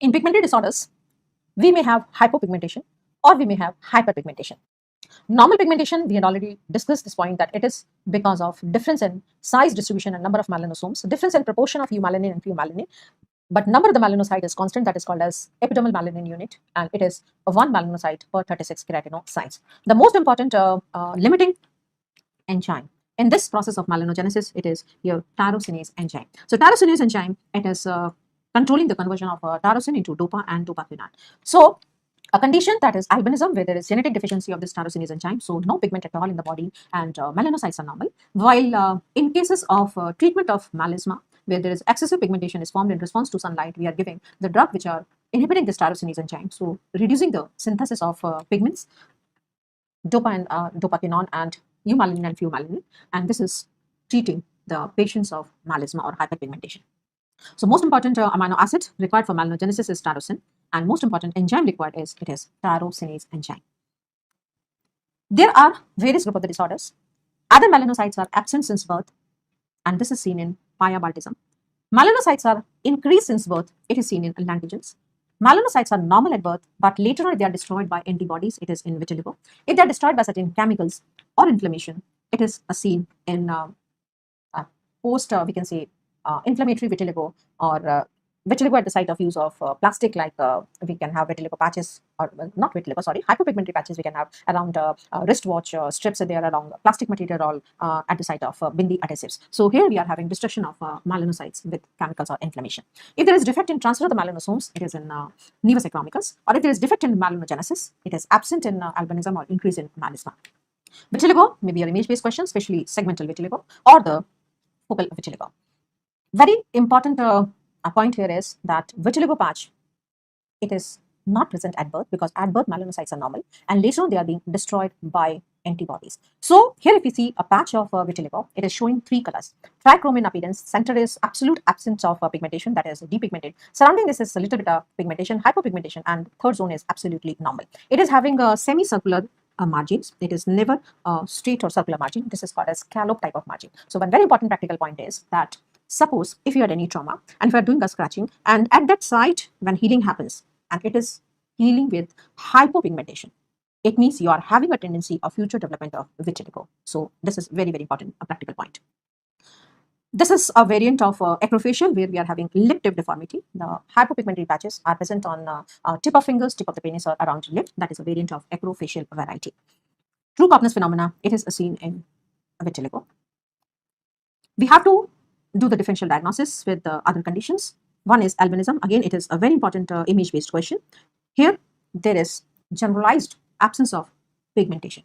In pigmented disorders, we may have hypopigmentation or we may have hyperpigmentation. Normal pigmentation, we had already discussed this point, that it is because of difference in size distribution and number of melanosomes, difference in proportion of eumelanin and pheomelanin, but number of the melanocyte is constant, that is called as epidermal melanin unit, and it is 1 melanocyte per 36 keratinocytes. The most important limiting enzyme in this process of melanogenesis, it is your tyrosinase enzyme. So tyrosinase enzyme, it is controlling the conversion of tyrosine into dopa and dopaquinone. So a condition, that is albinism, where there is genetic deficiency of this tyrosinase enzyme, so no pigment at all in the body, and melanocytes are normal. While in cases of treatment of melasma, where there is excessive pigmentation is formed in response to sunlight, we are giving the drug which are inhibiting this tyrosinase enzyme, so reducing the synthesis of pigments, dopa and dopaquinone and eumelanin and pheomelanin, and this is treating the patients of melasma or hyperpigmentation. So most important amino acid required for melanogenesis is tyrosine, and most important enzyme required is tyrosinase enzyme. There are various group of the disorders. Other melanocytes are absent since birth, and this is seen in pyabaldism. Melanocytes are increased since birth, it is seen in lantogens. Melanocytes are normal at birth, but later on they are destroyed by antibodies, it is in vitiligo. If they are destroyed by certain chemicals or inflammation, it is seen in post, we can say, inflammatory vitiligo, or vitiligo at the site of use of plastic, like we can have vitiligo patches, or well, not vitiligo, sorry, hyperpigmentary patches we can have around wristwatch strips, there around plastic material, all at the site of bindi adhesives. So here we are having destruction of melanocytes with chemicals or inflammation. If there is defect in transfer of the melanosomes, it is in nevus acromicus, or if there is defect in melanogenesis, it is absent in albinism or increase in melasma. Vitiligo may be your image-based question, especially segmental vitiligo or the focal vitiligo. Very important point here is that vitiligo patch, it is not present at birth, because at birth melanocytes are normal, and later on they are being destroyed by antibodies. So here if you see a patch of vitiligo, it is showing 3 colors. Trichromin appearance, center is absolute absence of pigmentation, that is depigmented. Surrounding this is a little bit of pigmentation, hyperpigmentation, and third zone is absolutely normal. It is having a semicircular margins. It is never straight or circular margin. This is called as scallop type of margin. So one very important practical point is that suppose if you had any trauma and if you are doing a scratching, and at that site when healing happens and it is healing with hypopigmentation, it means you are having a tendency of future development of vitiligo. So this is very, very important, a practical point. This is a variant of acrofacial, where we are having lip tip deformity. The hypopigmentary patches are present on tip of fingers, tip of the penis, or around lip. That is a variant of acrofacial variety. True sharpness phenomena, it is seen in vitiligo. We have to do the differential diagnosis with other conditions. One is albinism. Again, it is a very important image-based question. Here, there is generalized absence of pigmentation.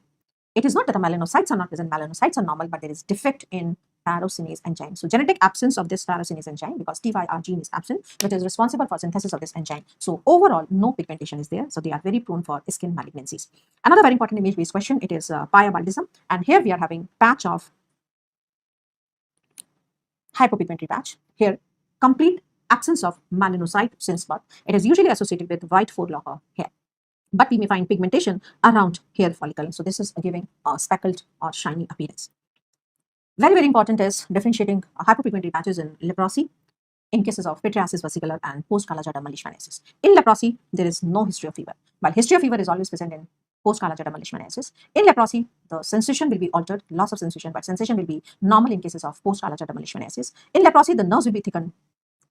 It is not that the melanocytes are not present, melanocytes are normal, but there is defect in tyrosinase enzyme. So genetic absence of this tyrosinase enzyme, because TYR gene is absent, which is responsible for synthesis of this enzyme. So overall, no pigmentation is there. So they are very prone for skin malignancies. Another very important image-based question, it is pyabaldism. And here we are having patch of hypopigmentary patch. Here, complete absence of melanocyte since birth. It is usually associated with white forelocker hair, but we may find pigmentation around hair follicle. So this is giving a speckled or shiny appearance. Very, very important is differentiating hypopigmentary patches in leprosy in cases of pityriasis versicolor and post-chalaja dermal leishmaniasis. In leprosy, there is no history of fever, while history of fever is always present in post-chalaja dermal leishmaniasis. In leprosy, the sensation will be altered, loss of sensation, but sensation will be normal in cases of post-chalaja dermal leishmaniasis. In leprosy, the nerves will be thickened,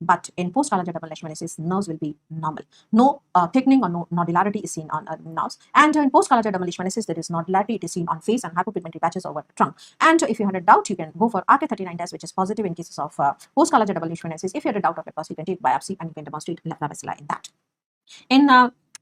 but in post-chalaja dermal leishmaniasis, nerves will be normal. No thickening or no nodularity is seen on nerves. And in post-chalaja dermal leishmaniasis, there is nodularity, it is seen on face and hypopigmentary patches over trunk. And if you had a doubt, you can go for RK39 test, which is positive in cases of post-chalaja dermal leishmaniasis. If you had a doubt of leprosy, you can take biopsy and you can demonstrate lepra bacilli in that. In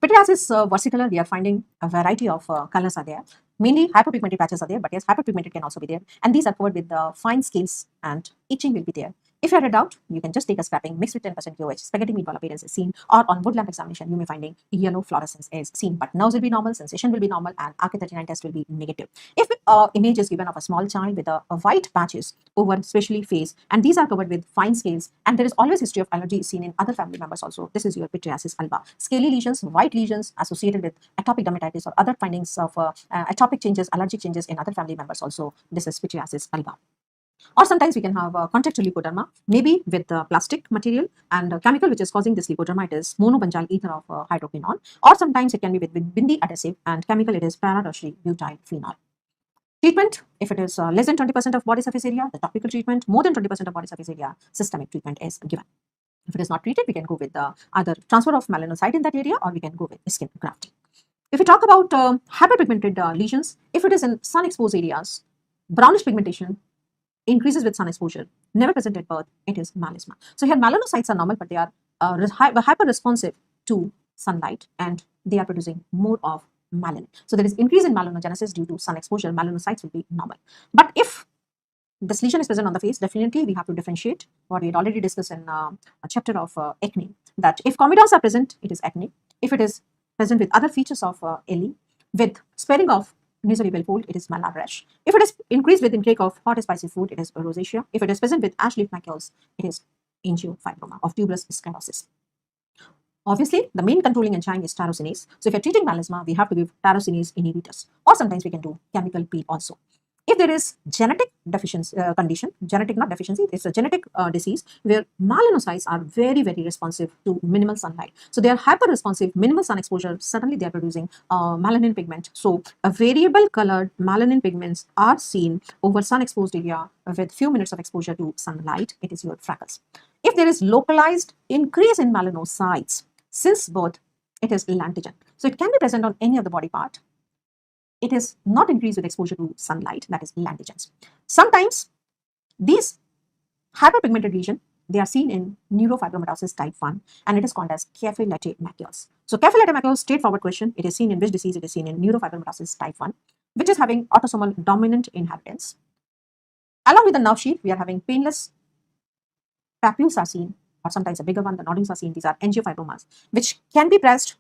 pityriasis versicolor, we are finding a variety of colors are there. Mainly hypopigmented patches are there, but yes, hyperpigmented can also be there. And these are covered with fine scales and itching will be there. If you had a doubt, you can just take a scrapping, mix with 10% KOH, spaghetti meatball appearance is seen, or on wood lamp examination, you may finding yellow fluorescence is seen, but nerves will be normal, sensation will be normal, and RK39 test will be negative. If image is given of a small child with a white patches over especially face, and these are covered with fine scales, and there is always history of allergy seen in other family members also, this is your pityriasis alba. Scaly lesions, white lesions associated with atopic dermatitis or other findings of atopic changes, allergic changes in other family members also, this is pityriasis alba. Or sometimes we can have contact to lipoderma, maybe with plastic material and chemical which is causing this lipoderma, it is monobenzyl ether of hydroquinone. Or sometimes it can be with bindi adhesive and chemical, it is para-tertiary butyl phenol. Treatment, if it is less than 20% of body surface area, the topical treatment, more than 20% of body surface area, systemic treatment is given. If it is not treated, we can go with either transfer of melanocyte in that area or we can go with skin grafting. If we talk about hyperpigmented lesions, if it is in sun-exposed areas, brownish pigmentation increases with sun exposure, never present at birth, it is melasma. So here melanocytes are normal, but they are hyper responsive to sunlight and they are producing more of melanin. So there is increase in melanogenesis due to sun exposure, melanocytes will be normal. But if this lesion is present on the face, definitely we have to differentiate what we had already discussed in a chapter of acne, that if comedones are present, it is acne. If it is present with other features of LE, with sparing of nasolabial fold, it is malar rash. If it is increased with intake of hot spicy food, it is rosacea. If it is present with ash leaf macules, it is angiofibroma of tuberous sclerosis. Obviously, the main controlling enzyme is tyrosinase. So if you're treating melasma, we have to give tyrosinase inhibitors, or sometimes we can do chemical peel also. If there is genetic deficiency condition, genetic not deficiency, it's a genetic disease where melanocytes are very, very responsive to minimal sunlight. So they are hyper responsive, minimal sun exposure, suddenly they are producing melanin pigment. So a variable colored melanin pigments are seen over sun exposed area with few minutes of exposure to sunlight. It is your freckles. If there is localized increase in melanocytes since birth, it is lantigen. So it can be present on any of the body part. It is not increased with exposure to sunlight, that is lantigens. Sometimes these hyperpigmented lesion, they are seen in neurofibromatosis type 1 and it is called as café-latte macules. So café-latte macules, straightforward question, it is seen in which disease? It is seen in neurofibromatosis type 1, which is having autosomal dominant inheritance. Along with the nerve sheath, we are having painless papules are seen, or sometimes a bigger one, the nodules are seen. These are angiofibromas, which can be pressed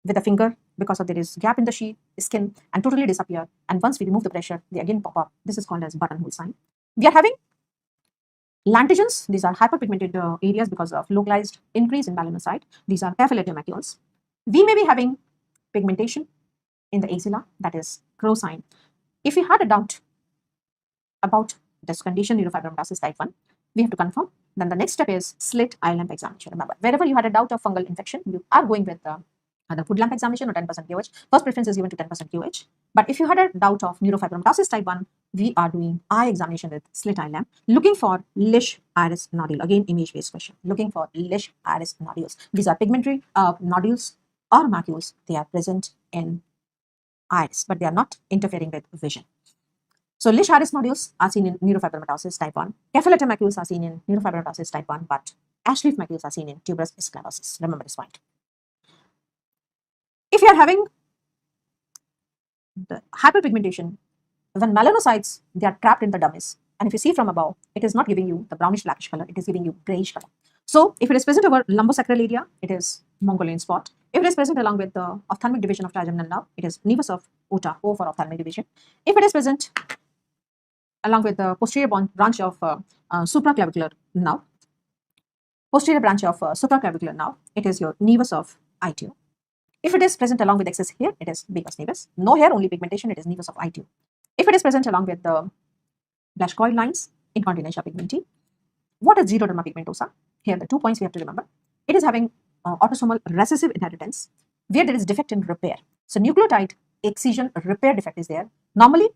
with a finger because of there is gap in the sheath, skin, and totally disappear. And once we remove the pressure, they again pop up. This is called as buttonhole sign. We are having lantigens. These are hyperpigmented areas because of localized increase in melanocyte. These are café-latte macules. We may be having pigmentation in the axilla, that is crow sign. If we had a doubt about this condition, neurofibromatosis type 1, we have to confirm. Then the next step is slit eye lamp examination. Remember, wherever you had a doubt of fungal infection, you are going with the wood lamp examination or 10% KOH. First preference is given to 10% KOH. But if you had a doubt of neurofibromatosis type 1, we are doing eye examination with slit eye lamp, looking for Lish iris nodule. Again, image-based question. Looking for Lish iris nodules. These are pigmentary nodules or macules. They are present in iris, but they are not interfering with vision. So Lish iris nodules are seen in neurofibromatosis type 1. Café-latte macules are seen in neurofibromatosis type 1, but ash leaf macules are seen in tuberous sclerosis. Remember this point. If you are having the hyperpigmentation when melanocytes, they are trapped in the dermis. And if you see from above, it is not giving you the brownish blackish color, it is giving you grayish color. So if it is present over lumbosacral area, it is Mongolian spot. If it is present along with the ophthalmic division of trigeminal nerve, it is nevus of Ota, O for ophthalmic division. If it is present along with the posterior branch of supraclavicular nerve, it is your nevus of I2. If it is present along with excess hair, it is Baker's nevus. No hair, only pigmentation, it is nevus of I2. If it is present along with the Blaschkoid lines, incontinentia pigmenti. What is xeroderma pigmentosa? Here, the 2 points we have to remember. It is having autosomal recessive inheritance where there is defect in repair. So, nucleotide excision repair defect is there. Normally,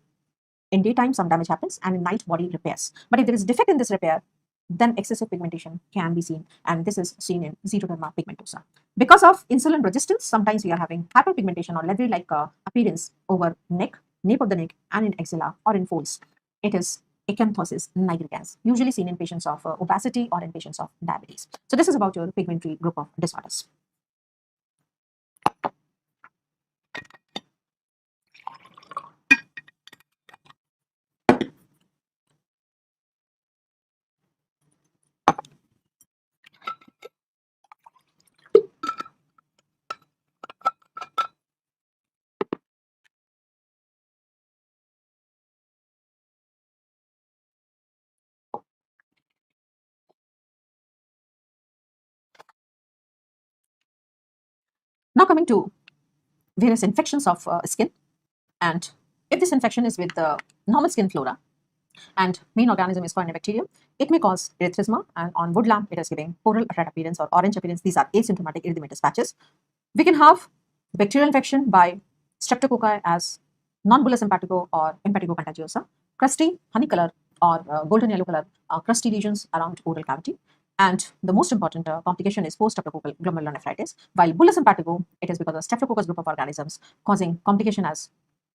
in daytime, some damage happens and in night, body repairs. But if there is defect in this repair, then excessive pigmentation can be seen, and this is seen in xeroderma pigmentosa. Because of insulin resistance, sometimes we are having hyperpigmentation or leathery-like appearance over neck, nape of the neck, and in axilla or in folds. It is acanthosis nigricans, usually seen in patients of obesity or in patients of diabetes. So this is about your pigmentary group of disorders. Now coming to various infections of skin, and if this infection is with the normal skin flora and main organism is Corynebacterium, it may cause erythema, and on wood lamp it is giving coral red appearance or orange appearance. These are asymptomatic erythematous patches. We can have bacterial infection by streptococci as non-bullous empatigo or empatigo contagiosa, crusty honey color or golden yellow color crusty lesions around oral cavity. And the most important complication is post-streptococcal glomerulonephritis. While bullous empatigo, it is because of Staphylococcus group of organisms causing complication as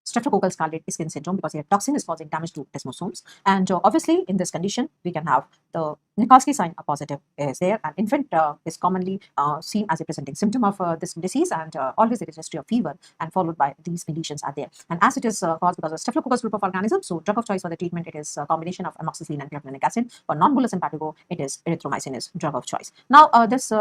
streptococcal scarlet skin syndrome, because your toxin is causing damage to desmosomes. And obviously, in this condition, we can have the Nikolsky sign positive is there. An infant is commonly seen as a presenting symptom of this disease, and always there is history of fever, and followed by these lesions are there. And as it is caused because of Staphylococcus group of organisms, so drug of choice for the treatment, it is a combination of amoxicillin and clavulanic acid. For non-bullous empatigo, it is erythromycin is drug of choice. Now, this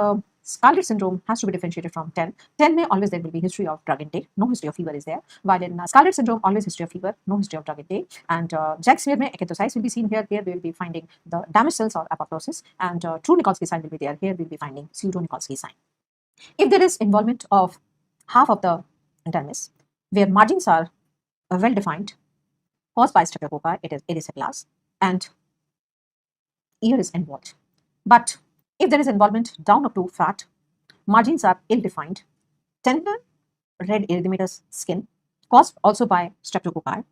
Scarlet syndrome has to be differentiated from 10. 10 may always there will be history of drug intake, no history of fever is there. While in Scarlet syndrome, always history of fever, no history of drug intake. And Jack smear may acanthocytes will be seen here. Here we will be finding the damaged cells or apoptosis, and true Nikolsky sign will be there. Here we will be finding pseudo Nikolsky sign. If there is involvement of half of the dermis, where margins are well defined, caused by streptococci, it is erysipelas, and ear is involved. But if there is involvement down up to fat, margins are ill-defined, tender red erythematous skin, caused also by streptococci,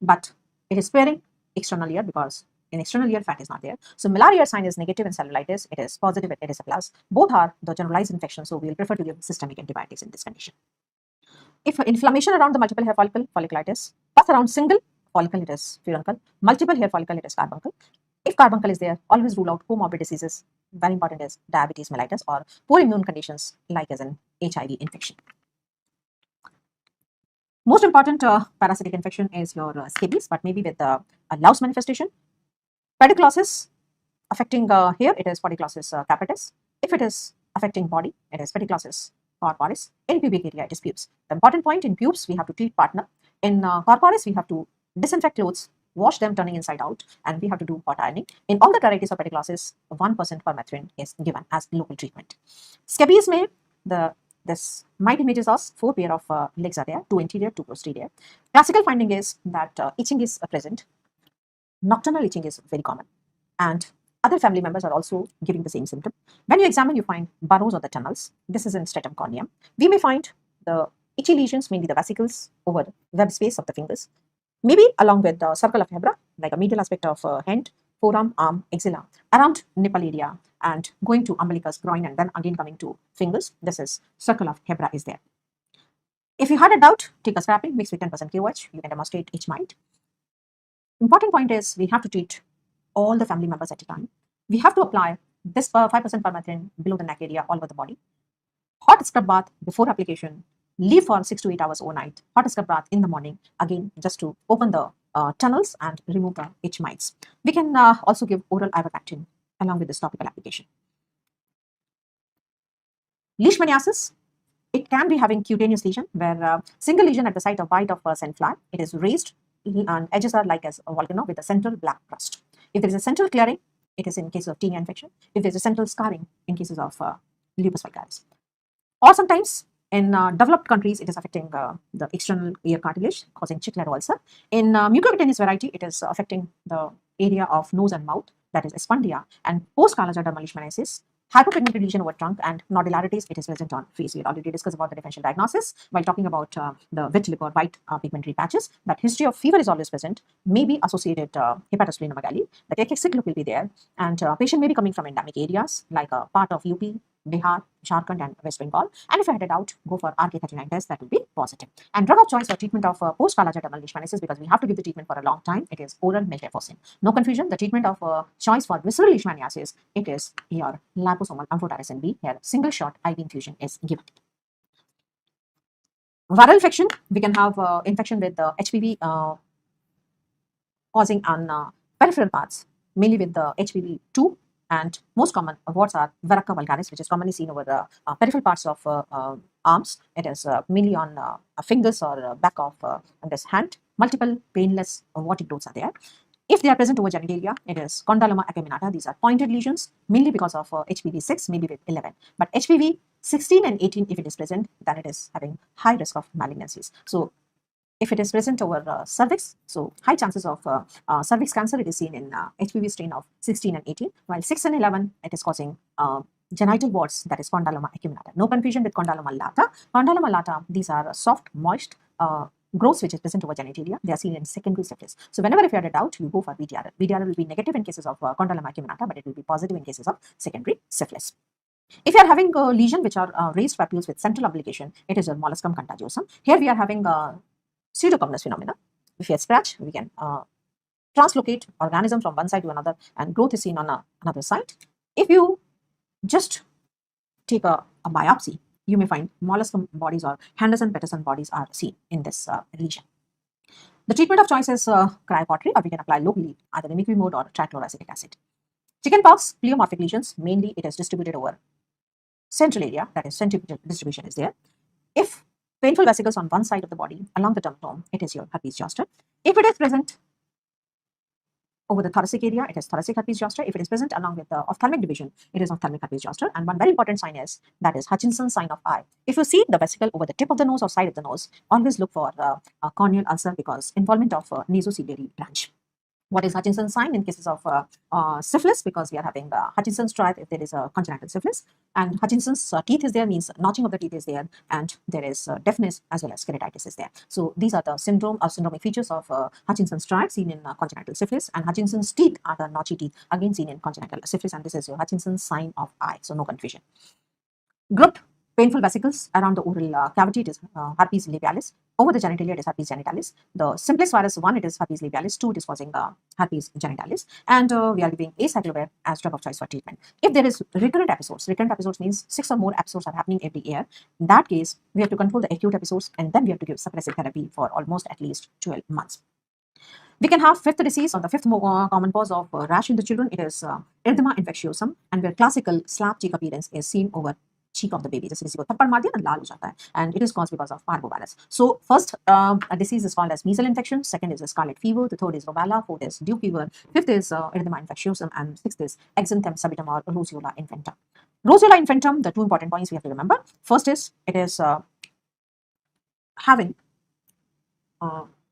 but it is sparing external ear because in external ear fat is not there. So millar ear sign is negative in cellulitis, it is positive at erysipelas. Both are the generalized infection, so we will prefer to give systemic antibiotics in this condition. If inflammation around the multiple hair follicle, folliculitis, pus around single follicle, it is furuncle, multiple hair follicle, it is carbuncle. If carbuncle is there, always rule out comorbid diseases. Very important is diabetes mellitus or poor immune conditions like as an HIV infection. Most important parasitic infection is your scabies, but maybe with a louse manifestation. Pediclosis affecting hair, it is Pediclosis capitis. If it is affecting body, it is Pediclosis corporis. In pubic area, it is pubes. The important point, in pubes, we have to treat partner. In corporis, we have to disinfect clothes, wash them turning inside out, and we have to do hot ironing. In all the varieties of pediclosis, 1% permethrin is given as local treatment. Scabies may, this might images us 4 pair of legs are there, 2 anterior, 2 posterior. Classical finding is that itching is present. Nocturnal itching is very common, and other family members are also giving the same symptom. When you examine, you find burrows or the tunnels. This is in stratum corneum. We may find the itchy lesions, mainly the vesicles over web space of the fingers, maybe along with the circle of Hebra, like a medial aspect of hand, forearm, arm, axilla, around nipple area, and going to umbilicus, groin, and then again coming to fingers. This is circle of Hebra is there. If you had a doubt, take a scraping, mix with 10% KOH. You can demonstrate each mind. Important point is we have to treat all the family members at a time. We have to apply this 5% permethrin below the neck area all over the body. Hot scrub bath before application leave for 6 to 8 hours overnight, hot scrub bath in the morning, again, just to open the tunnels and remove the itch mites. We can also give oral ivermectin along with this topical application. Leishmaniasis, it can be having cutaneous lesion where single lesion at the site of bite of scent fly. It is raised and edges are like as a volcano with a central black crust. If there is a central clearing, it is in cases of tinea infection. If there is a central scarring, in cases of lupus vulgaris. Or sometimes in developed countries, it is affecting the external ear cartilage, causing chicklet ulcer. In mucocutaneous variety, it is affecting the area of nose and mouth, that is espondia, and post-Kalaja derma leishmaniasis. Hypopigmented lesion over trunk and nodularities, it is present on face. We already discussed about the differential diagnosis while talking about the wet lip or white pigmentary patches. That history of fever is always present, may be associated hepatosplenomegaly. The cachextic look will be there, and patient may be coming from endemic areas like a part of UP, Bihar, Jharkhand, and West Bengal. And if I had a doubt, go for RK39 test, that will be positive. And drug of choice for treatment of post-Kalaja dermal leishmaniasis, because we have to give the treatment for a long time, it is oral metformin. No confusion, the treatment of choice for visceral leishmaniasis, it is your liposomal amphotericin B. Here, single shot IV infusion is given. Viral infection, we can have infection with HPV causing on peripheral parts, mainly with the HPV2. And most common warts are verruca vulgaris, which is commonly seen over the peripheral parts of arms. It is mainly on fingers or back of this hand. Multiple painless warty growths are there. If they are present over genitalia, it is condyloma acuminata. These are pointed lesions, mainly because of HPV 6, maybe with 11. But HPV 16 and 18, if it is present, then it is having high risk of malignancies. So if it is present over cervix, so high chances of cervix cancer, it is seen in HPV strain of 16 and 18, while 6 and 11, it is causing genital warts, that is condyloma acuminata. No confusion with condyloma lata. Condyloma lata, these are soft, moist growths which is present over genitalia. They are seen in secondary syphilis. So whenever if you had a doubt, you go for VDRL. VDRL will be negative in cases of condyloma acuminata, but it will be positive in cases of secondary syphilis. If you are having a lesion which are raised papules with central obligation, it is a molluscum contagiosum. Here we are having pseudocombus phenomena. If you scratch, we can translocate organism from one side to another, and growth is seen on another side. If you just take a biopsy, you may find molluscum bodies or Henderson-Peterson bodies are seen in this lesion. The treatment of choice is cryopottery, or we can apply locally either mimicry mode or trichloroacetic acid. Chickenpox, pleomorphic lesions, mainly it is distributed over central area, that is centripetal distribution is there. If painful vesicles on one side of the body along the dermatome, it is your herpes zoster. If it is present over the thoracic area, it is thoracic herpes zoster. If it is present along with the ophthalmic division, it is ophthalmic herpes zoster. And one very important sign is that is Hutchinson's sign of eye. If you see the vesicle over the tip of the nose or side of the nose, always look for a corneal ulcer because involvement of nasociliary branch. What is Hutchinson's sign in cases of syphilis? Because we are having Hutchinson's stripe if there is a congenital syphilis, and Hutchinson's teeth is there, means notching of the teeth is there, and there is deafness as well as keratitis is there. So these are the syndrome or syndromic features of Hutchinson's stripe seen in congenital syphilis, and Hutchinson's teeth are the notchy teeth again seen in congenital syphilis, and this is your Hutchinson's sign of eye. So no confusion. Grouped painful vesicles around the oral cavity, it is herpes labialis. Over the genitalia, it is herpes genitalis. The simplest virus 1, it is herpes labialis. 2, it is causing herpes genitalis. And we are giving acyclovir as drug of choice for treatment. If there is recurrent episodes means 6 or more episodes are happening every year. In that case, we have to control the acute episodes, and then we have to give suppressive therapy for almost at least 12 months. We can have fifth disease, or the fifth common cause of rash in the children. It is erythema infectiosum, and where classical slap cheek appearance is seen over cheek of the baby. जैसे किसी को थप्पड़ मार दिया ना लाल हो जाता है, and it is caused because of parvovirus. So first a disease is called as measles infection, second is scarlet fever, the third is rubella, fourth is Duke fever, fifth is erythema infectiosum, and sixth is exanthem subitum or roseola infantum. Roseola infantum, the two important points we have to remember. First is it is having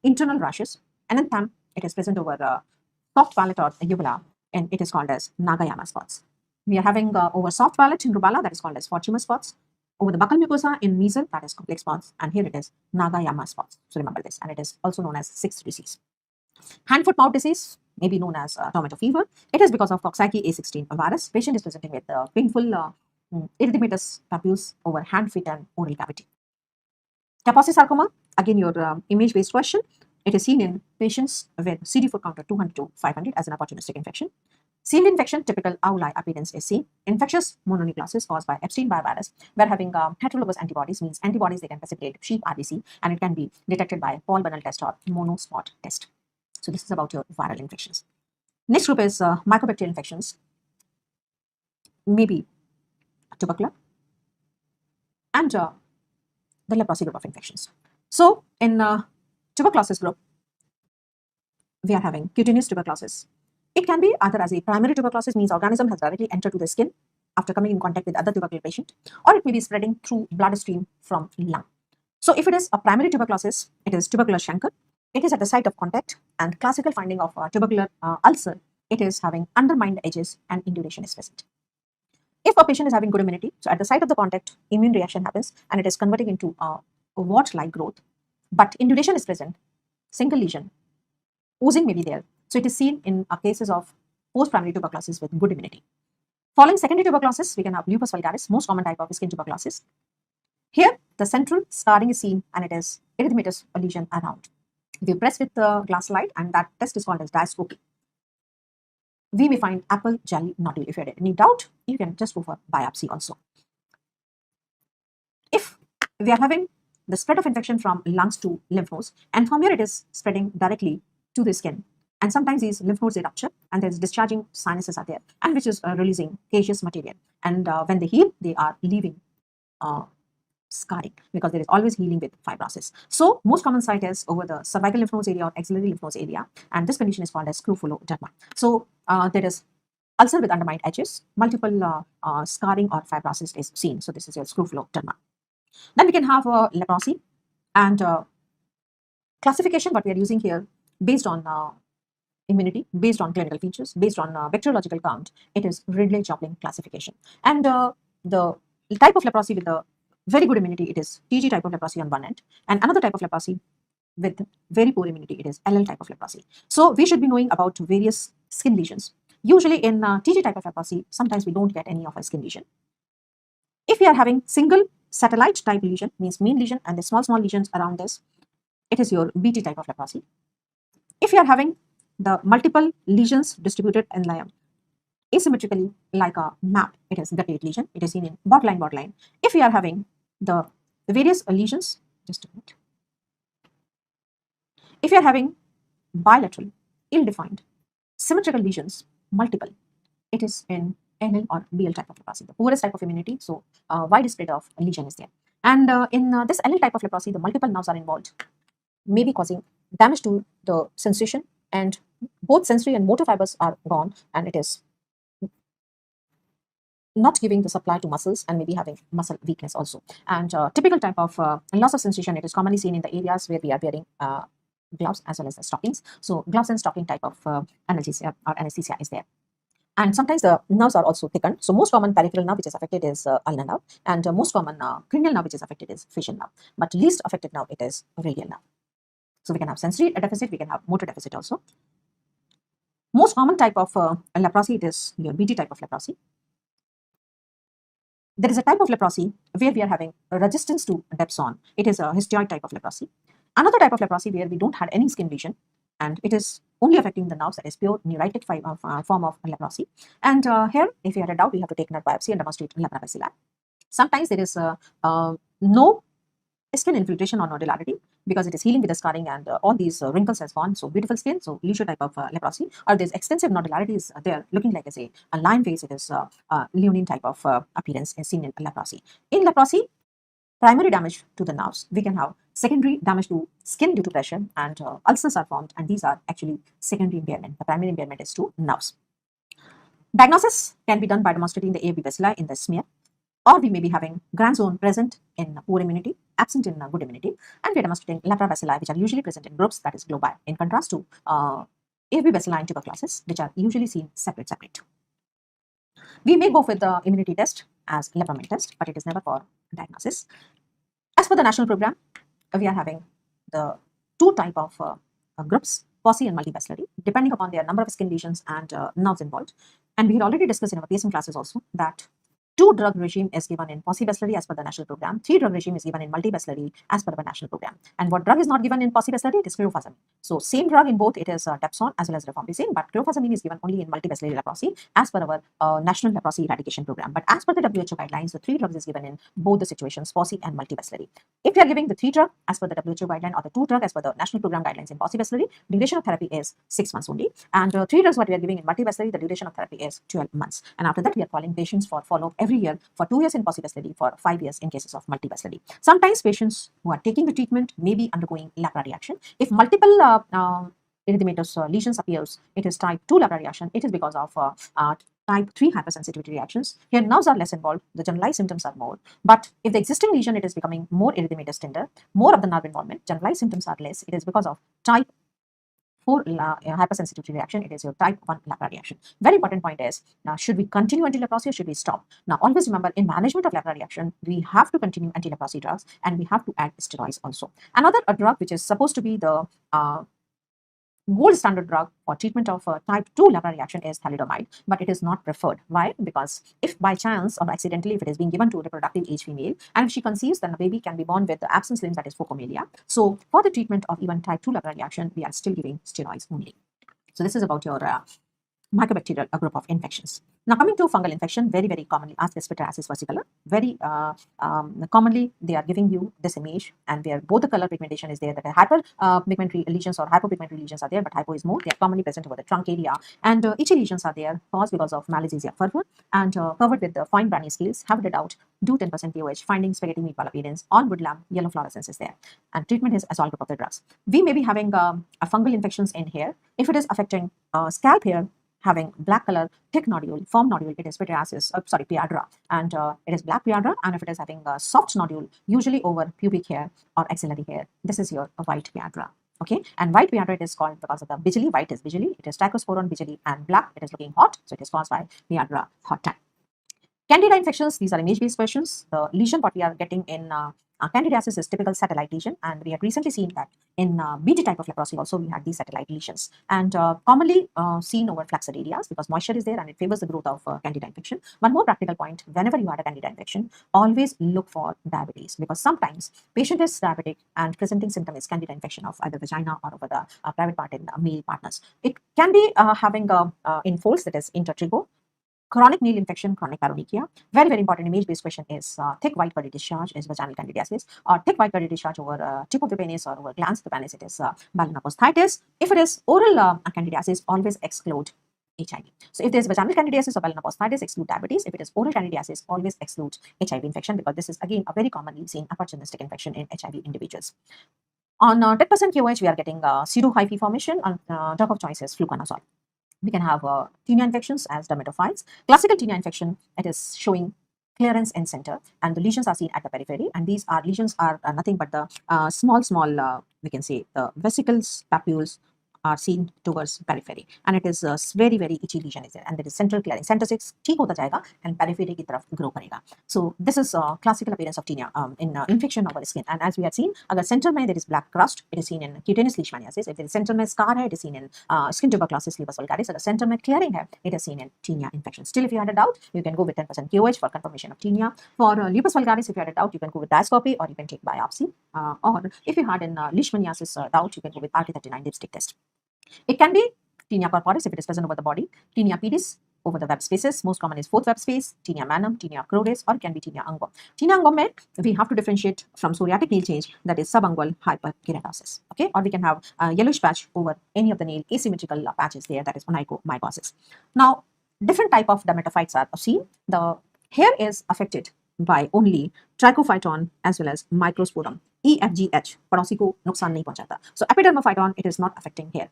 internal rashes, and in time it is present over soft palate or uvula, and it is called as Nagayama spots. We are having over soft palate in rubella, that is called as Fortuna spots. Over the buccal mucosa in measles, that is complex spots, and here it is Nagayama spots. So remember this, and it is also known as sixth disease. Hand, foot, mouth disease may be known as tomato fever. It is because of Coxsackie A16 virus. Patient is presenting with painful erythematous papules over hand, feet, and oral cavity. Kaposi sarcoma, again your image-based question. It is seen in patients with CD4 count of 200 to 500 as an opportunistic infection. Sealed infection, typical owl-eye appearance is seen. Infectious mononucleosis caused by Epstein-Barr virus. We're having heterologous antibodies, means antibodies they can precipitate sheep RBC, and it can be detected by Paul Bernal test or monospot test. So this is about your viral infections. Next group is mycobacterial infections, maybe tubercular, and the leprosy group of infections. So in tuberculosis group, we are having cutaneous tuberculosis. It can be either as a primary tuberculosis, means organism has directly entered to the skin after coming in contact with other tubercular patient, or it may be spreading through bloodstream from lung. So if it is a primary tuberculosis, it is tubercular chancre. It is at the site of contact, and classical finding of tubercular ulcer, it is having undermined edges and induration is present. If a patient is having good immunity, so at the site of the contact, immune reaction happens and it is converting into a wart-like growth, but induration is present, single lesion, oozing may be there. So it is seen in cases of post-primary tuberculosis with good immunity. Following secondary tuberculosis, we can have lupus vulgaris, most common type of skin tuberculosis. Here, the central scarring is seen and it is erythematous lesion around. We press with the glass slide, and that test is called as diascopy. We may find apple jelly nodule. If you had any doubt, you can just go for biopsy also. If we are having the spread of infection from lungs to lymph nodes, and from here it is spreading directly to the skin, and sometimes these lymph nodes they rupture and there's discharging sinuses are there, and which is releasing gaseous material, and when they heal, they are leaving scarring, because there is always healing with fibrosis. So most common site is over the cervical lymph nodes area or axillary lymph nodes area, and this condition is called as derma. So there is ulcer with undermined edges, multiple scarring or fibrosis is seen. So this is your derma. Then we can have leprosy, and classification what we are using here based on immunity, based on clinical features, based on bacteriological count, it is Ridley-Joplin classification. And the type of leprosy with the very good immunity, it is TG type of leprosy on one end, and another type of leprosy with very poor immunity, it is LL type of leprosy. So we should be knowing about various skin lesions. Usually in TG type of leprosy, sometimes we don't get any of a skin lesion. If we are having single satellite type lesion, means main lesion and the small lesions around this, it is your BT type of leprosy. If you are having the multiple lesions distributed in asymmetrically like a map, it is guttate lesion. It is seen in borderline. If we are having the various lesions, just a minute. If you are having bilateral, ill-defined, symmetrical lesions, multiple, it is in NL or BL type of leprosy, the poorest type of immunity. So wide spread of lesion is there. And in this NL type of leprosy, the multiple nerves are involved, maybe causing damage to the sensation, and both sensory and motor fibers are gone, and it is not giving the supply to muscles and maybe having muscle weakness also. And typical type of loss of sensation, it is commonly seen in the areas where we are wearing gloves as well as the stockings. So gloves and stocking type of analgesia or anesthesia is there. And sometimes the nerves are also thickened. So most common peripheral nerve which is affected is ulnar nerve, and most common cranial nerve which is affected is facial nerve. But least affected nerve, it is radial nerve. So we can have sensory deficit, we can have motor deficit also. Most common type of leprosy, it is your BT type of leprosy. There is a type of leprosy where we are having a resistance to dapsone. It is a histioid type of leprosy. Another type of leprosy where we don't have any skin lesion, and it is only affecting the nerves, that is pure neuritic form of leprosy. And here, if you had a doubt, we have to take nerve biopsy and demonstrate lepra bacilli. Sometimes there is no skin infiltration or nodularity, because it is healing with the scarring, and all these wrinkles has gone. So beautiful skin, so leisure type of leprosy, or there's extensive nodularity is there, looking like as a lion face. It is leonine type of appearance is seen in leprosy. In leprosy, primary damage to the nerves, we can have secondary damage to skin due to pressure, and ulcers are formed, and these are actually secondary impairment. The primary impairment is to nerves. Diagnosis can be done by demonstrating the AFB bacilli in the smear, or we may be having grand zone present in poor immunity, absent in good immunity, and we are demonstrating lepra bacilli, which are usually present in groups, that is global, in contrast to AFB bacilli and tuberculosis, which are usually seen separate. We may go with the immunity test as lepromin test, but it is never for diagnosis. As for the national program, we are having the two type of groups, posse and multibacillary, depending upon their number of skin lesions and nerves involved. And we had already discussed in our PSM classes also that 2-drug regime is given in paucibacillary as per the national program. 3-drug regime is given in multibacillary as per the national program. And what drug is not given in paucibacillary? It is clofazimine. So same drug in both, it is dapsone as well as rifampicin, but clofazimine is given only in multibacillary leprosy as per our national leprosy eradication program. But as per the WHO guidelines, the 3 drugs is given in both the situations, pauci and multibacillary. If we are giving the 3 drug as per the WHO guideline or the 2 drug as per the national program guidelines in paucibacillary, duration of therapy is 6 months only. And 3 drugs what we are giving in multibacillary, the duration of therapy is 12 months. And after that, we are calling patients for follow-up every year for 2 years in paucibacillary, for 5 years in cases of multibacillary. Sometimes patients who are taking the treatment may be undergoing Lapra reaction. If multiple erythematous lesions appears, it is type 2 Lapra reaction. It is because of type 3 hypersensitivity reactions. Here nerves are less involved, the generalized symptoms are more. But if the existing lesion, it is becoming more erythematous tender, more of the nerve involvement, generalized symptoms are less, it is because of type 4 hypersensitivity reaction, it is your type 1 Lapra reaction. Very important point is, now should we continue anti-leprosy or should we stop? Now always remember, in management of Lapra reaction, we have to continue anti-leprosy drugs and we have to add steroids also. Another drug which is supposed to be the gold standard drug for treatment of type 2 Lapra reaction is thalidomide, but it is not preferred. Why? Because if by chance or accidentally, if it is being given to a reproductive age female and if she conceives, then the baby can be born with the absence limbs, that is phocomelia. So for the treatment of even type 2 Lapra reaction, we are still giving steroids only. So this is about your mycobacterial group of infections. Now coming to fungal infection, very, very commonly asked is pityriasis versicolor. Very commonly they are giving you this image and where both the color pigmentation is there, that hyper pigmentary lesions or hypopigmentary lesions are there, but hypo is more. They are commonly present over the trunk area, and itchy lesions are there caused because of malassezia furfur and covered with the fine browny scales. Have it out, do 10% pOH, finding spaghetti meatball appearance, on wood lamp, yellow fluorescence is there. And treatment is azole group of the drugs. We may be having a fungal infections in hair. If it is affecting scalp hair, having black color, thick nodule, firm nodule, it is pityriasis, piadra, and it is black piadra. And if it is having a soft nodule, usually over pubic hair or axillary hair, this is your white piadra. Okay, and white piadra, it is called because of the bijili. White is bijili, it is trichosporon bijili, and black, it is looking hot, so it is caused by piadra hot time. Candida infections, these are image-based questions. The lesion what we are getting in candidiasis is typical satellite lesion, and we had recently seen that in BT type of leprosy also we had these satellite lesions, and commonly seen over flaccid areas because moisture is there and it favors the growth of candida infection. One more practical point, whenever you had a candida infection, always look for diabetes, because sometimes patient is diabetic and presenting symptom is candida infection of either vagina or over the private part in male partners. It can be having in folds, that is intertrigo. Chronic nail infection, chronic paronychia. Very, very important image-based question is thick white body discharge is vaginal candidiasis, or thick white body discharge over tip of the penis or over glans of the penis, it is balanoposthitis. If it is oral candidiasis, always exclude HIV. So if there is vaginal candidiasis or balanoposthitis, exclude diabetes. If it is oral candidiasis, always exclude HIV infection, because this is again a very commonly seen opportunistic infection in HIV individuals. On 10% QOH, we are getting pseudo-hyphae formation, and drug of choice is fluconazole. We can have tinea infections as dermatophytes. Classical tinea infection, it is showing clearance in center and the lesions are seen at the periphery, and these are lesions are nothing but the small we can say the vesicles, papules are seen towards periphery, and it is very, very itchy lesion is there, and there is central clearing. Center से ठीक होता जाएगा and periphery की तरफ grow करेगा. So this is classical appearance of tinea in infection of our skin. And as we have seen, अगर center में there is black crust, it is seen in cutaneous leishmaniasis. If there is center में scar है, it is seen in skin tuberculosis, lupus vulgaris. अगर center में clearing है, it is seen in tinea infection. Still, if you had a doubt, you can go with 10% QOH for confirmation of tinea. For lupus vulgaris, if you had a doubt, you can go with diascopy or you can take biopsy. Or if you had in leishmaniasis doubt, you can go with RT39 dipstick test. It can be tinea corporis if it is present over the body, tinea pedis over the web spaces. Most common is fourth web space, tinea manum, tinea cruris, or it can be tinea angum. Tinea angum mein we have to differentiate from psoriatic nail change, that is subungual hyperkeratosis. Okay, or we can have a yellowish patch over any of the nail asymmetrical patches there, that is onychomycosis. Now, different type of dermatophytes are seen. The hair is affected by only trichophyton as well as microsporum. EFGH पड़ोसी को नुकसान नहीं पहुंचाता. So epidermophyton, it is not affecting hair.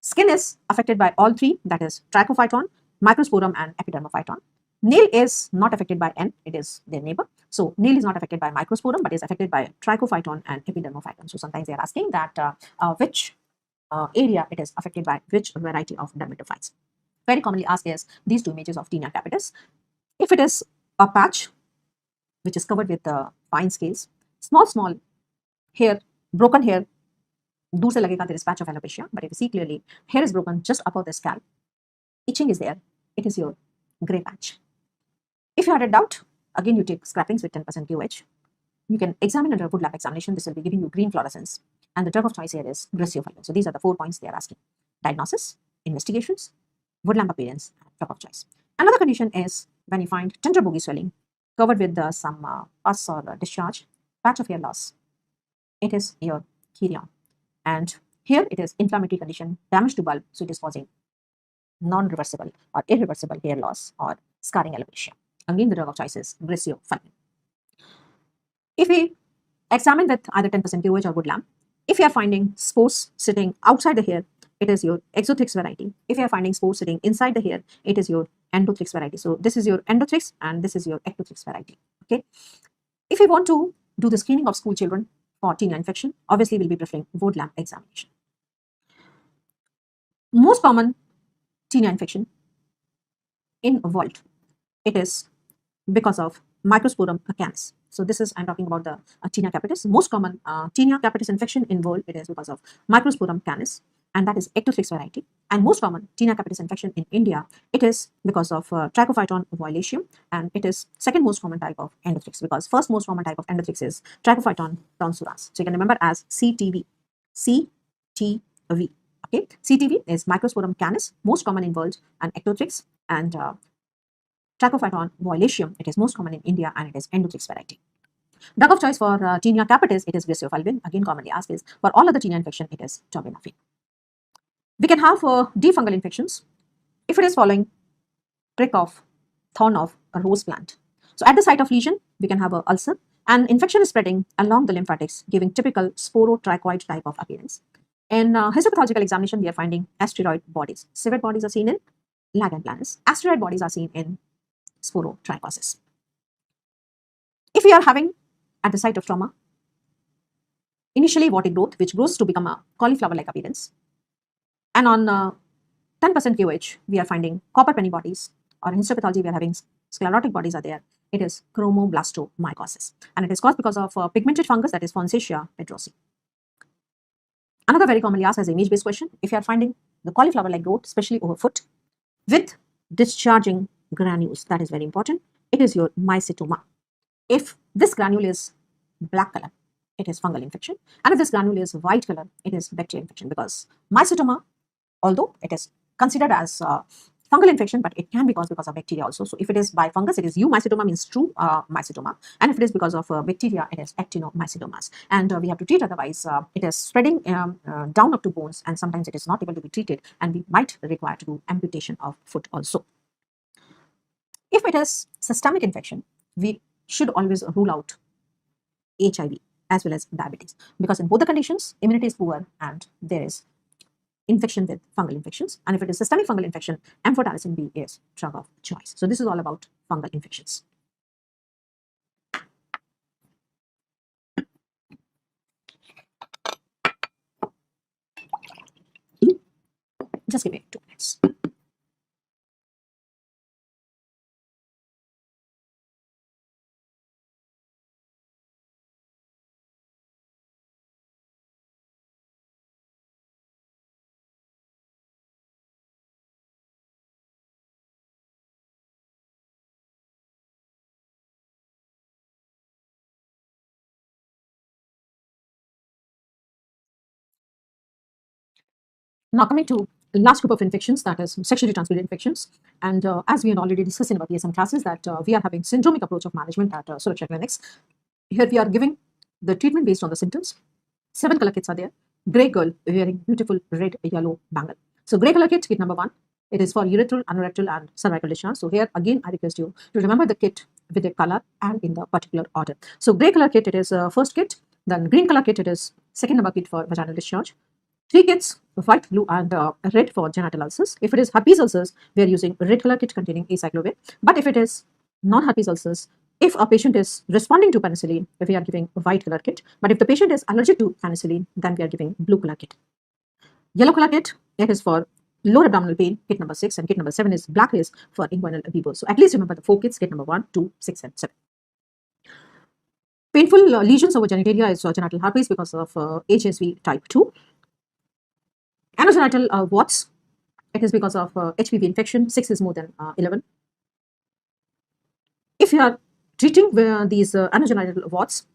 Skin is affected by all three, that is trichophyton, microsporum, and epidermophyton. Nail is not affected by N, it is their neighbor. So nail is not affected by microsporum, but is affected by trichophyton and epidermophyton. So sometimes they are asking that which area it is affected by which variety of dermatophytes. Very commonly asked is these two images of tinea capitis. If it is a patch which is covered with fine scales, small hair, broken hair, दूर से लगेगा there is patch of alopecia, but if you see clearly, hair is broken just above the scalp, itching is there, it is your gray patch. If you had a doubt, again you take scrapings with 10% QH. You can examine under a wood lab examination. This will be giving you green fluorescence. And the drug of choice here is griseofulvin. So these are the 4 points they are asking. Diagnosis, investigations, wood lamp appearance, and drug of choice. Another condition is when you find tender boogie swelling covered with some pus or discharge, patch of hair loss. It is your chirion. And here it is inflammatory condition, damage to bulb, so it is causing non-reversible or irreversible hair loss or scarring alopecia. Again, the drug of choice is griseofulvin. If we examine with either 10% QH or wood lamp, if you are finding spores sitting outside the hair, it is your exothrix variety. If you are finding spores sitting inside the hair, it is your endothrix variety. So this is your endothrix and this is your ectothrix variety. Okay. If we want to do the screening of school children for tinea infection, obviously we'll be preferring wood lamp examination. Most common tinea infection in a world, it is because of Microsporum canis. So this is, I'm talking about the tinea capitis. Most common tinea capitis infection in world, it is because of Microsporum canis, and that is ectothrix variety. And most common tinea capitis infection in India, it is because of Trichophyton violaceo, and it is second most common type of endothrix, because first most common type of endothrix is Trichophyton tonsurans. So you can remember as CTV. CTV. Okay, CTV is Microsporum canis, most common in world, and ectothrix, and Trichophyton violaceo, it is most common in India and it is endothrix variety. Drug of choice for tinea capitis, it is griseofulvin. Again, commonly asked is for all other tinea infection, it is terbinafine. We can have deep fungal infections if it is following prick of thorn of a rose plant. So at the site of lesion, we can have an ulcer, and infection is spreading along the lymphatics, giving typical sporotrichoid type of appearance. In histopathological examination, we are finding asteroid bodies. Civet bodies are seen in Lichen planus. Asteroid bodies are seen in sporotrichosis. If we are having at the site of trauma, initially wartic growth, which grows to become a cauliflower-like appearance, and on 10% QH, we are finding copper penny bodies, or in histopathology, we are having sclerotic bodies are there. It is chromoblastomycosis, and it is caused because of pigmented fungus, that is Fonsesia petrosi. Another very commonly asked as image-based question, if you are finding the cauliflower-like growth, especially over foot, with discharging granules, that is very important, it is your mycetoma. If this granule is black color, it is fungal infection, and if this granule is white color, it is bacterial infection, because mycetoma, although it is considered as fungal infection, but it can be caused because of bacteria also. So if it is by fungus, it is eumycetoma, means true mycetoma, and if it is because of bacteria, it is actinomycetomas, and we have to treat, otherwise it is spreading down up to bones, and sometimes it is not able to be treated, and we might require to do amputation of foot also. If it is systemic infection, we should always rule out HIV as well as diabetes, because in both the conditions, immunity is poor and there is infection with fungal infections. And if it is systemic fungal infection, amphotericin B is drug of choice. So this is all about fungal infections. Just give me 2 minutes. Now coming to the last group of infections, that is sexually transmitted infections. And as we had already discussed in our PSM classes, that we are having syndromic approach of management at Suraksha clinics. Here we are giving the treatment based on the symptoms. 7 color kits are there. Grey girl wearing beautiful red yellow bangle. So grey color kit number 1. It is for urethral, anorectal and cervical discharge. So here again I request you to remember the kit with the color and in the particular order. So grey color kit, it is first kit. Then green color kit, it is second number kit for vaginal discharge. 3 kits, white, blue and red for genital ulcers. If it is herpes ulcers, we are using red color kit containing acyclovir. But if it is non-herpes ulcers, if a patient is responding to penicillin, we are giving a white color kit. But if the patient is allergic to penicillin, then we are giving blue color kit. Yellow color kit, it is for lower abdominal pain, kit number 6, and kit number 7 is black haze for inguinal viburs. So at least remember the 4 kits, kit number 1, 2, 6 and 7. Painful lesions over genitalia is genital herpes because of HSV type 2. Anogenital warts, it is because of HPV infection. 6 is more than 11. If you are treating these anogenital warts,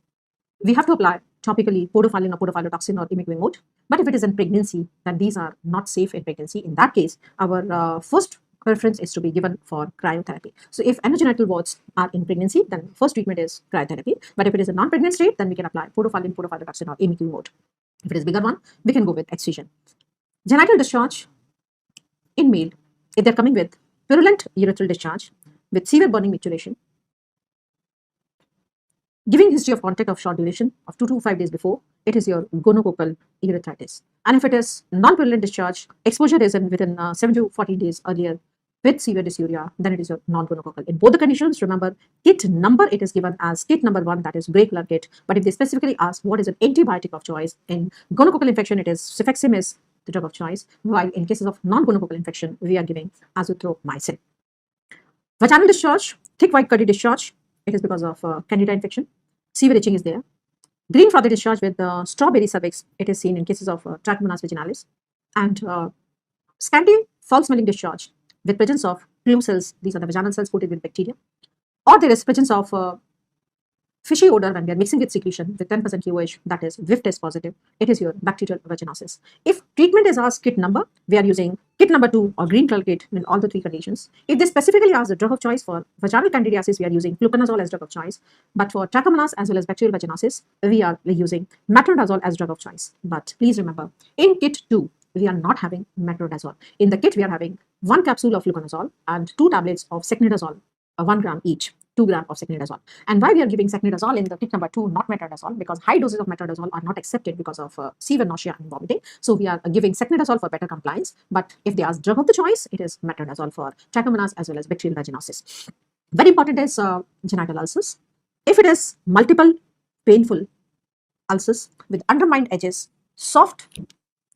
we have to apply topically podophyllin or podophyllitoxin or imiquimod mode. But if it is in pregnancy, then these are not safe in pregnancy. In that case, our first preference is to be given for cryotherapy. So if anogenital warts are in pregnancy, then first treatment is cryotherapy. But if it is a non-pregnant state, then we can apply podophyllin, podophyllitoxin or imiquimod mode. If it is bigger one, we can go with excision. Genital discharge in male, if they're coming with purulent urethral discharge with severe burning micturition, giving history of contact of short duration of 2 to 5 days before, it is your gonococcal urethritis. And if it is non-purulent discharge, exposure is within 7 to 14 days earlier with severe dysuria, then it is your non-gonococcal. In both the conditions, remember, kit number, it is given as kit number 1, that is gray color kit. But if they specifically ask what is an antibiotic of choice, in gonococcal infection, it is cefixime is the drug of choice, while in cases of non-gonococcal infection, we are giving azithromycin. Vaginal discharge, thick white curdy discharge, it is because of candida infection. Severe itching is there. Green frothy discharge with strawberry cervix, it is seen in cases of Trichomonas vaginalis. And scanty foul smelling discharge with presence of plume cells, these are the vaginal cells coated with bacteria. Or there is presence of fishy odor when we are mixing with secretion with 10% QOH, that is VIF test positive, it is your bacterial vaginosis. If treatment is asked kit number, we are using kit number 2 or green color kit in all the 3 conditions. If they specifically ask the drug of choice for vaginal candidiasis, we are using fluconazole as drug of choice. But for trichomonas as well as bacterial vaginosis, we are using metronidazole as drug of choice. But please remember, in kit 2, we are not having metronidazole. In the kit, we are having 1 capsule of fluconazole and 2 tablets of secnidazole, 1 gram each. 2 grams of secnidazole. And why we are giving secnidazole in the kit number 2, not metronidazole, because high doses of metronidazole are not accepted because of severe nausea and vomiting. So we are giving secnidazole for better compliance. But if they ask drug of the choice, it is metronidazole for trichomonas as well as bacterial vaginosis. Very important is genital ulcers. If it is multiple painful ulcers with undermined edges, soft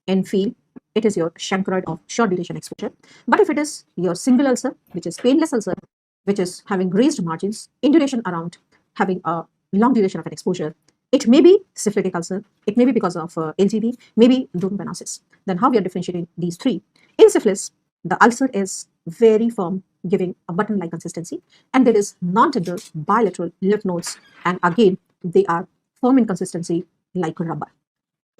in feel, it is your chancroid of short duration exposure. But if it is your single ulcer, which is painless ulcer, which is having raised margins, in duration around having a long duration of an exposure, it may be syphilitic ulcer, it may be because of LGV, maybe dermavenosis. Then how we are differentiating these 3? In syphilis, the ulcer is very firm, giving a button-like consistency, and there is non-tender bilateral lymph nodes, and again, they are firm in consistency like rubber.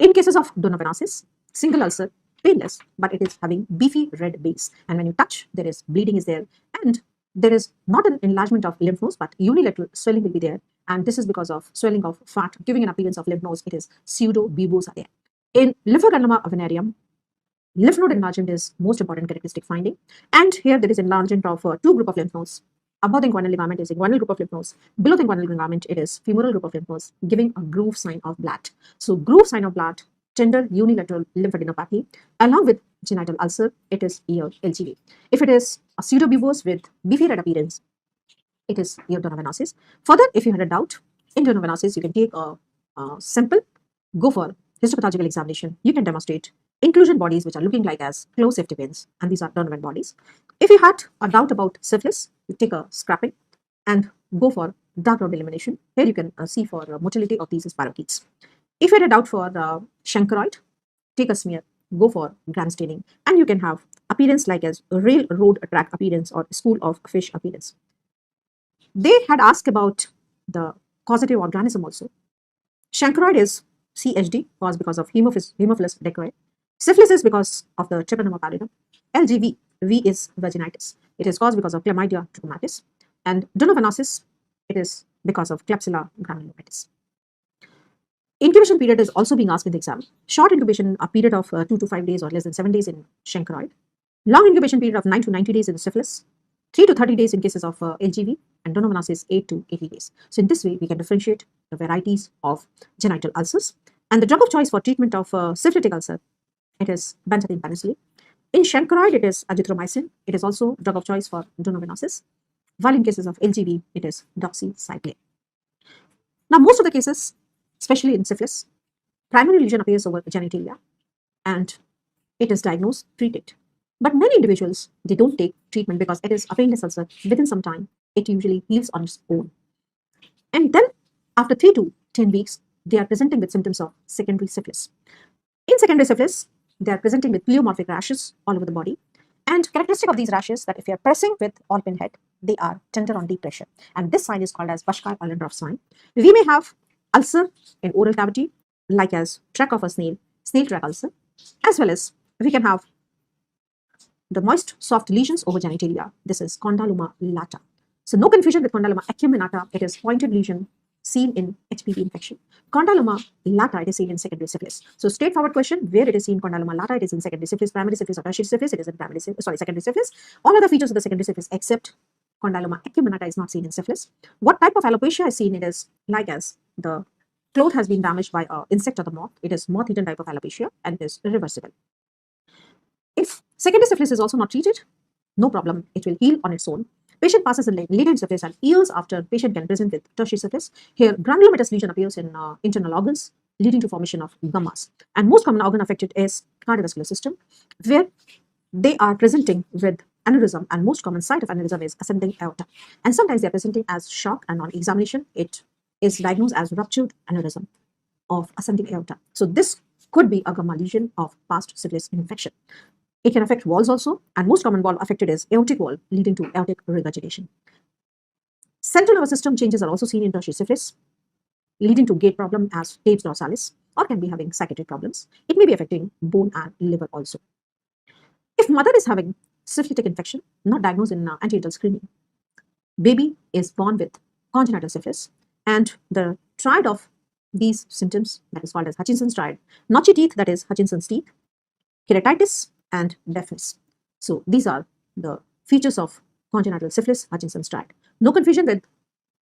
In cases of dermavenosis, single ulcer, painless, but it is having beefy red base, and when you touch, there is bleeding is there, and there is not an enlargement of lymph nodes, but unilateral swelling will be there. And this is because of swelling of fat, giving an appearance of lymph nodes. It is pseudo-buboes are there. In lymphogranuloma venereum, lymph node enlargement is most important characteristic finding. And here there is enlargement of 2 group of lymph nodes. Above the inguinal ligament is inguinal group of lymph nodes. Below the inguinal ligament, it is femoral group of lymph nodes, giving a groove sign of Blatt. So groove sign of Blatt, tender unilateral lymphadenopathy, along with genital ulcer, it is your LGV. If it is a pseudobubose with beefy red appearance, it is your dermavenosis. Further, if you had a doubt in dermavenosis, you can take a sample, go for histopathological examination. You can demonstrate inclusion bodies which are looking like as closed safety pins, and these are dermaven bodies. If you had a doubt about syphilis, you take a scrapping and go for dark ground elimination. Here you can see for motility of these spirochetes. If you had a doubt for chancroid, take a smear, go for gram staining, and you can have appearance like as railroad track appearance or school of fish appearance. They had asked about the causative organism also. Chancroid is CHD, caused because of Haemophilus dacryoid. Syphilis is because of the Treponema pallidum. LGV, V is vaginitis. It is caused because of Chlamydia trachomatis. And dermavenosis, it is because of Klebsiella granulomatis. Incubation period is also being asked in the exam. Short incubation, a period of 2 to 5 days or less than 7 days in chancroid. Long incubation period of 9 to 90 days in syphilis. 3 to 30 days in cases of LGV, and dermavenosis 8 to 80 days. So in this way, we can differentiate the varieties of genital ulcers. And the drug of choice for treatment of syphilitic ulcer, it is benzathine penicillin. In chancroid, it is azithromycin. It is also drug of choice for dermavenosis. While in cases of LGV, it is doxycycline. Now, most of the cases, especially in syphilis, primary lesion appears over genitalia and it is diagnosed, treated. But many individuals, they don't take treatment because it is a painless ulcer. Within some time, it usually heals on its own. And then after 3 to 10 weeks, they are presenting with symptoms of secondary syphilis. In secondary syphilis, they are presenting with pleomorphic rashes all over the body. And characteristic of these rashes that if you are pressing with all pin head, they are tender on deep pressure. And this sign is called as Bushkar or Lindorff sign. We may have ulcer in oral cavity, like as track of a snail track ulcer, as well as we can have the moist soft lesions over genitalia. This is condyloma lata. So no confusion with condyloma acuminata. It is pointed lesion seen in HPV infection. Condyloma lata, it is seen in secondary syphilis. So straightforward question, where it is seen condyloma lata, it is in secondary syphilis, primary syphilis or tertiary syphilis, it is in secondary syphilis. All other features of the secondary syphilis except condyloma acuminata is not seen in syphilis. What type of alopecia is seen? It is like as the cloth has been damaged by an insect or the moth. It is moth-eaten type of alopecia and it is irreversible. If secondary syphilis is also not treated, no problem, it will heal on its own. Patient passes in latent syphilis and years after patient can present with tertiary syphilis. Here, granulomatous lesion appears in internal organs, leading to formation of gummas. And most common organ affected is cardiovascular system, where they are presenting with aneurysm, and most common site of aneurysm is ascending aorta. And sometimes they are presenting as shock, and on examination, it is diagnosed as ruptured aneurysm of ascending aorta. So this could be a gamma lesion of past syphilis infection. It can affect walls also, and most common wall affected is aortic wall, leading to aortic regurgitation. Central nervous system changes are also seen in tertiary syphilis, leading to gait problem as Tabes dorsalis, or can be having psychiatric problems. It may be affecting bone and liver also. If mother is having syphilitic infection, not diagnosed in antenatal screening, baby is born with congenital syphilis, and the triad of these symptoms, that is called as Hutchinson's triad, notchy teeth, that is Hutchinson's teeth, keratitis, and deafness. So these are the features of congenital syphilis, Hutchinson's triad. No confusion with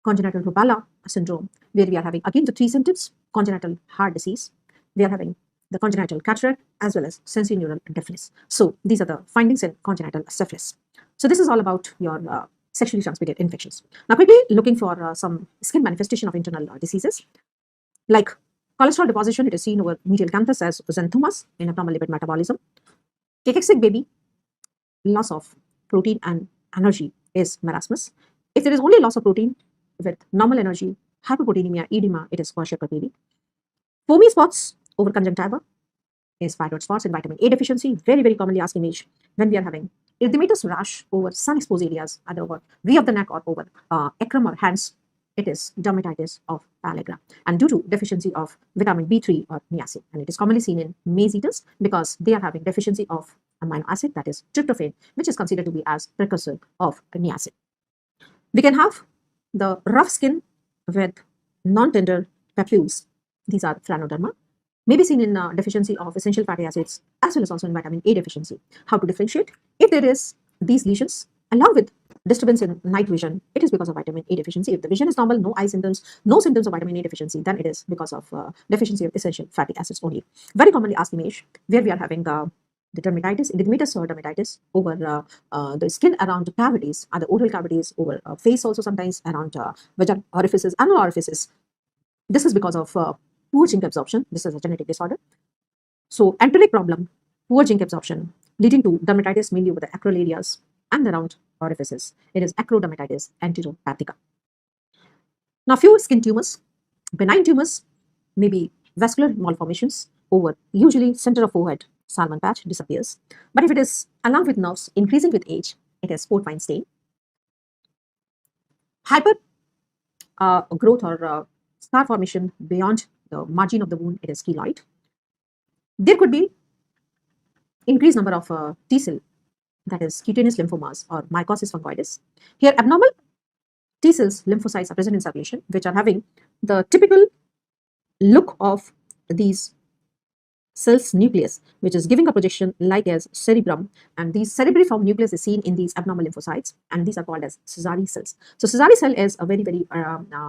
congenital rubella syndrome, where we are having again the three symptoms: congenital heart disease, we are having the congenital cataract, as well as sensorineural deafness. So these are the findings in congenital syphilis. So this is all about your sexually transmitted infections. Now quickly looking for some skin manifestation of internal diseases. Like cholesterol deposition, it is seen over medial canthus as xanthomas in abnormal lipid metabolism. Cachexic baby, loss of protein and energy is marasmus. If there is only loss of protein with normal energy, hyperproteinemia, edema, it is kwashiorkor baby. Foamy spots over conjunctiva is thyroid spots and vitamin A deficiency. Very, very commonly asked image when we are having erythematous rash over sun exposed areas, either over V of the neck or over acrum or hands. It is dermatitis of pellagra, and due to deficiency of vitamin B3 or niacin. And it is commonly seen in maize eaters because they are having deficiency of amino acid, that is tryptophan, which is considered to be as precursor of niacin. We can have the rough skin with non-tender papules. These are phranoderma. May be seen in deficiency of essential fatty acids as well as also in vitamin A deficiency. How to differentiate? If there is these lesions along with disturbance in night vision, it is because of vitamin A deficiency. If the vision is normal, no eye symptoms, no symptoms of vitamin A deficiency, then it is because of deficiency of essential fatty acids only. Very commonly asked image where we are having the dermatitis, erythematous dermatitis over the skin around the cavities, the oral cavities, over face also sometimes around vaginal orifices, anal orifices. This is because of poor zinc absorption. This is a genetic disorder. So enteric problem, poor zinc absorption, leading to dermatitis mainly over the acral areas and around orifices. It is acrodermatitis enteropathica. Now, few skin tumors, benign tumors, may be vascular malformations over usually center of forehead, salmon patch disappears. But if it is along with nerves increasing with age, it is port-wine stain. Hyper growth or scar formation beyond the margin of the wound, it is keloid. There could be increased number of T cell, that is cutaneous lymphomas or mycosis fungoides. Here, abnormal T cells, lymphocytes are present in circulation, which are having the typical look of these cells nucleus, which is giving a projection like as cerebrum, and these cerebriform nucleus is seen in these abnormal lymphocytes, and these are called as Sézary cells. So Sézary cell is a very, very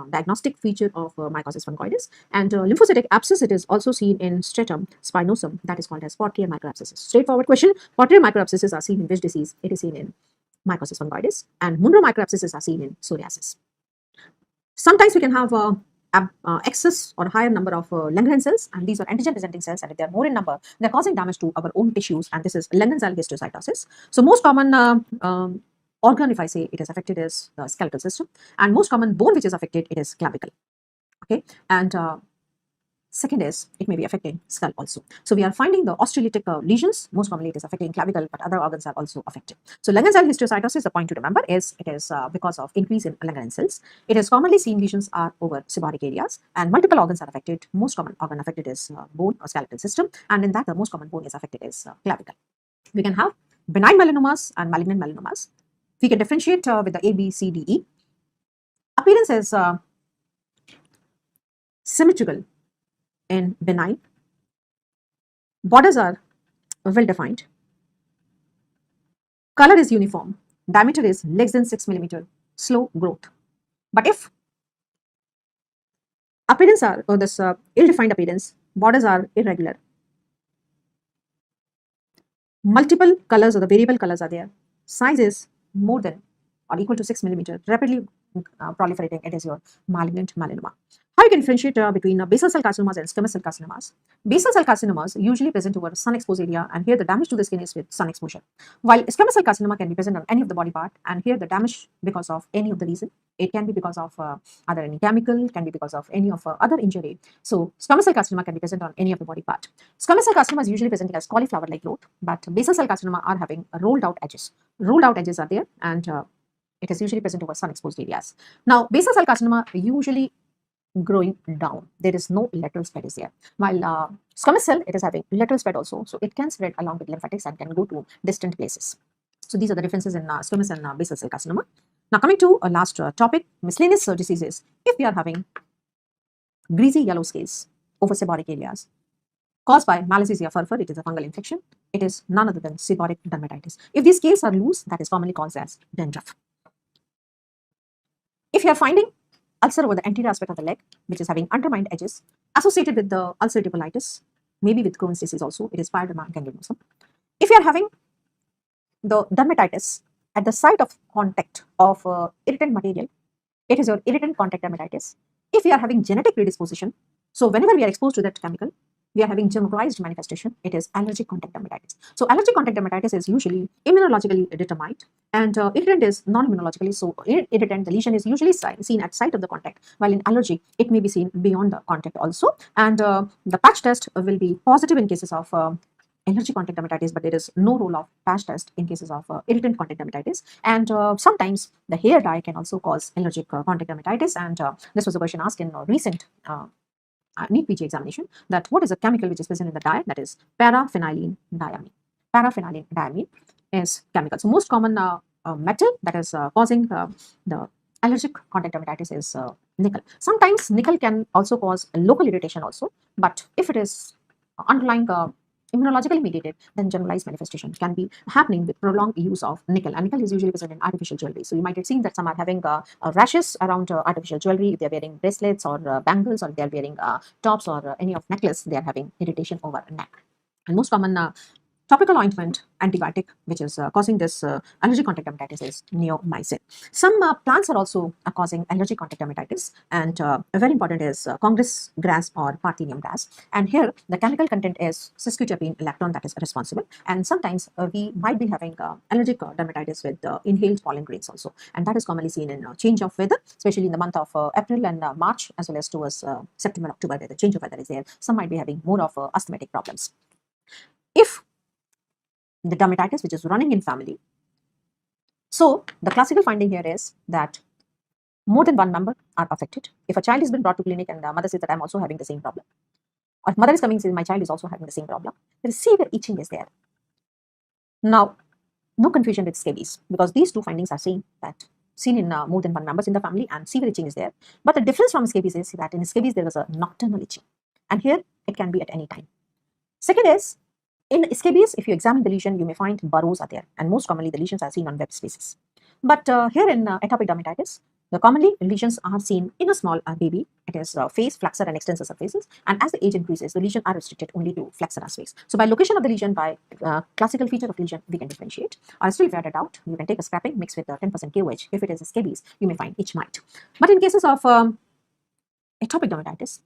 diagnostic feature of mycosis fungoides, and lymphocytic abscess, it is also seen in stratum spinosum, that is called as Portray microabscesses. Straightforward question, Portray microabscesses are seen in which disease? It is seen in mycosis fungoides, and Munro microabscesses are seen in psoriasis. Sometimes we can have excess or higher number of Langerhans cells, and these are antigen presenting cells, and if they are more in number, they are causing damage to our own tissues, and this is Langerhans histiocytosis. So most common organ, if I say it is affected, is the skeletal system, and most common bone which is affected, it is clavicle. Okay, and Second is, it may be affecting skull also. So we are finding the osteolytic lesions. Most commonly it is affecting clavicle, but other organs are also affected. So Langerhans cell histiocytosis, the point to remember is it is because of increase in Langerhans cells. It is commonly seen lesions are over seborrheic areas and multiple organs are affected. Most common organ affected is bone or skeletal system, and in that the most common bone is affected is clavicle. We can have benign melanomas and malignant melanomas. We can differentiate with the A, B, C, D, E. Appearance is symmetrical in benign. Borders are well defined. Color is uniform. Diameter is less than 6 millimeter. Slow growth. But if appearance are, or this ill-defined appearance, borders are irregular. Multiple colors or the variable colors are there. Size is more than or equal to 6 millimeter. Rapidly proliferating, it is your malignant melanoma. How you can differentiate between basal cell carcinomas and squamous cell carcinomas? Basal cell carcinomas usually present over sun exposed area, and here the damage to the skin is with sun exposure. While squamous cell carcinoma can be present on any of the body part, and here the damage because of any of the reason. It can be because of other any chemical, can be because of any of other injury. So squamous cell carcinoma can be present on any of the body part. Squamous cell carcinoma is usually presenting as cauliflower-like growth, but basal cell carcinoma are having rolled out edges. Rolled out edges are there, and it is usually present over sun exposed areas. Now, basal cell carcinoma usually growing down. There is no lateral spread is there. While squamous cell, it is having lateral spread also. So it can spread along with lymphatics and can go to distant places. So these are the differences in squamous and basal cell carcinoma. Now coming to a last topic, miscellaneous diseases. If we are having greasy yellow scales over seborrheic areas caused by Malassezia furfur, it is a fungal infection. It is none other than seborrheic dermatitis. If these scales are loose, that is commonly caused as dandruff. If you are finding ulcer over the anterior aspect of the leg, which is having undermined edges, associated with the ulcerative colitis, maybe with Crohn's disease also, it is pyoderma gangrenosum. If you are having the dermatitis at the site of contact of irritant material, it is your irritant contact dermatitis. If we are having genetic predisposition, so whenever we are exposed to that chemical, we are having generalized manifestation, it is allergic contact dermatitis. So allergic contact dermatitis is usually immunologically determined, and irritant is non-immunologically. So irritant, the lesion is usually seen at site of the contact, while in allergy, it may be seen beyond the contact also. And the patch test will be positive in cases of allergic contact dermatitis, but there is no role of patch test in cases of irritant contact dermatitis. And sometimes the hair dye can also cause allergic contact dermatitis. And this was a question asked in recent NEET PG examination, that what is a chemical which is present in the dye? That is paraphenylene diamine. Paraphenylene diamine is chemical. So most common metal that is causing the allergic contact dermatitis is nickel. Sometimes nickel can also cause local irritation also, but if it is underlying immunologically mediated, then generalized manifestation can be happening with prolonged use of nickel. And nickel is usually present in artificial jewelry. So you might have seen that some are having rashes around artificial jewelry. If they are wearing bracelets or bangles, or they are wearing tops or any of necklace, they are having irritation over neck. And most common topical ointment antibiotic which is causing this allergic contact dermatitis is neomycin. Some plants are also causing allergic contact dermatitis, and very important is Congress grass or Parthenium grass. And here the chemical content is sesquiterpene lactone that is responsible. And sometimes we might be having allergic dermatitis with inhaled pollen grains also, and that is commonly seen in change of weather, especially in the month of April and March, as well as towards September, October, where the change of weather is there. Some might be having more of asthmatic problems. If the dermatitis which is running in family. So the classical finding here is that more than one member are affected. If a child has been brought to clinic and the mother says that I'm also having the same problem, or if mother is coming and says my child is also having the same problem, there is severe itching is there. Now, no confusion with scabies, because these two findings are seen in more than one members in the family, and severe itching is there. But the difference from scabies is that in scabies there was a nocturnal itching, and here it can be at any time. Second is, in scabies, if you examine the lesion, you may find burrows are there, and most commonly the lesions are seen on web spaces. But here in atopic dermatitis, the commonly lesions are seen in a small baby. It is face, flexor, and extensor surfaces. And as the age increases, the lesions are restricted only to flexor space. So by location of the lesion, by classical feature of lesion, we can differentiate. Or still, if you had a doubt, you can take a scraping mixed with 10% KOH. If it is a scabies, you may find itch mite. But in cases of atopic dermatitis,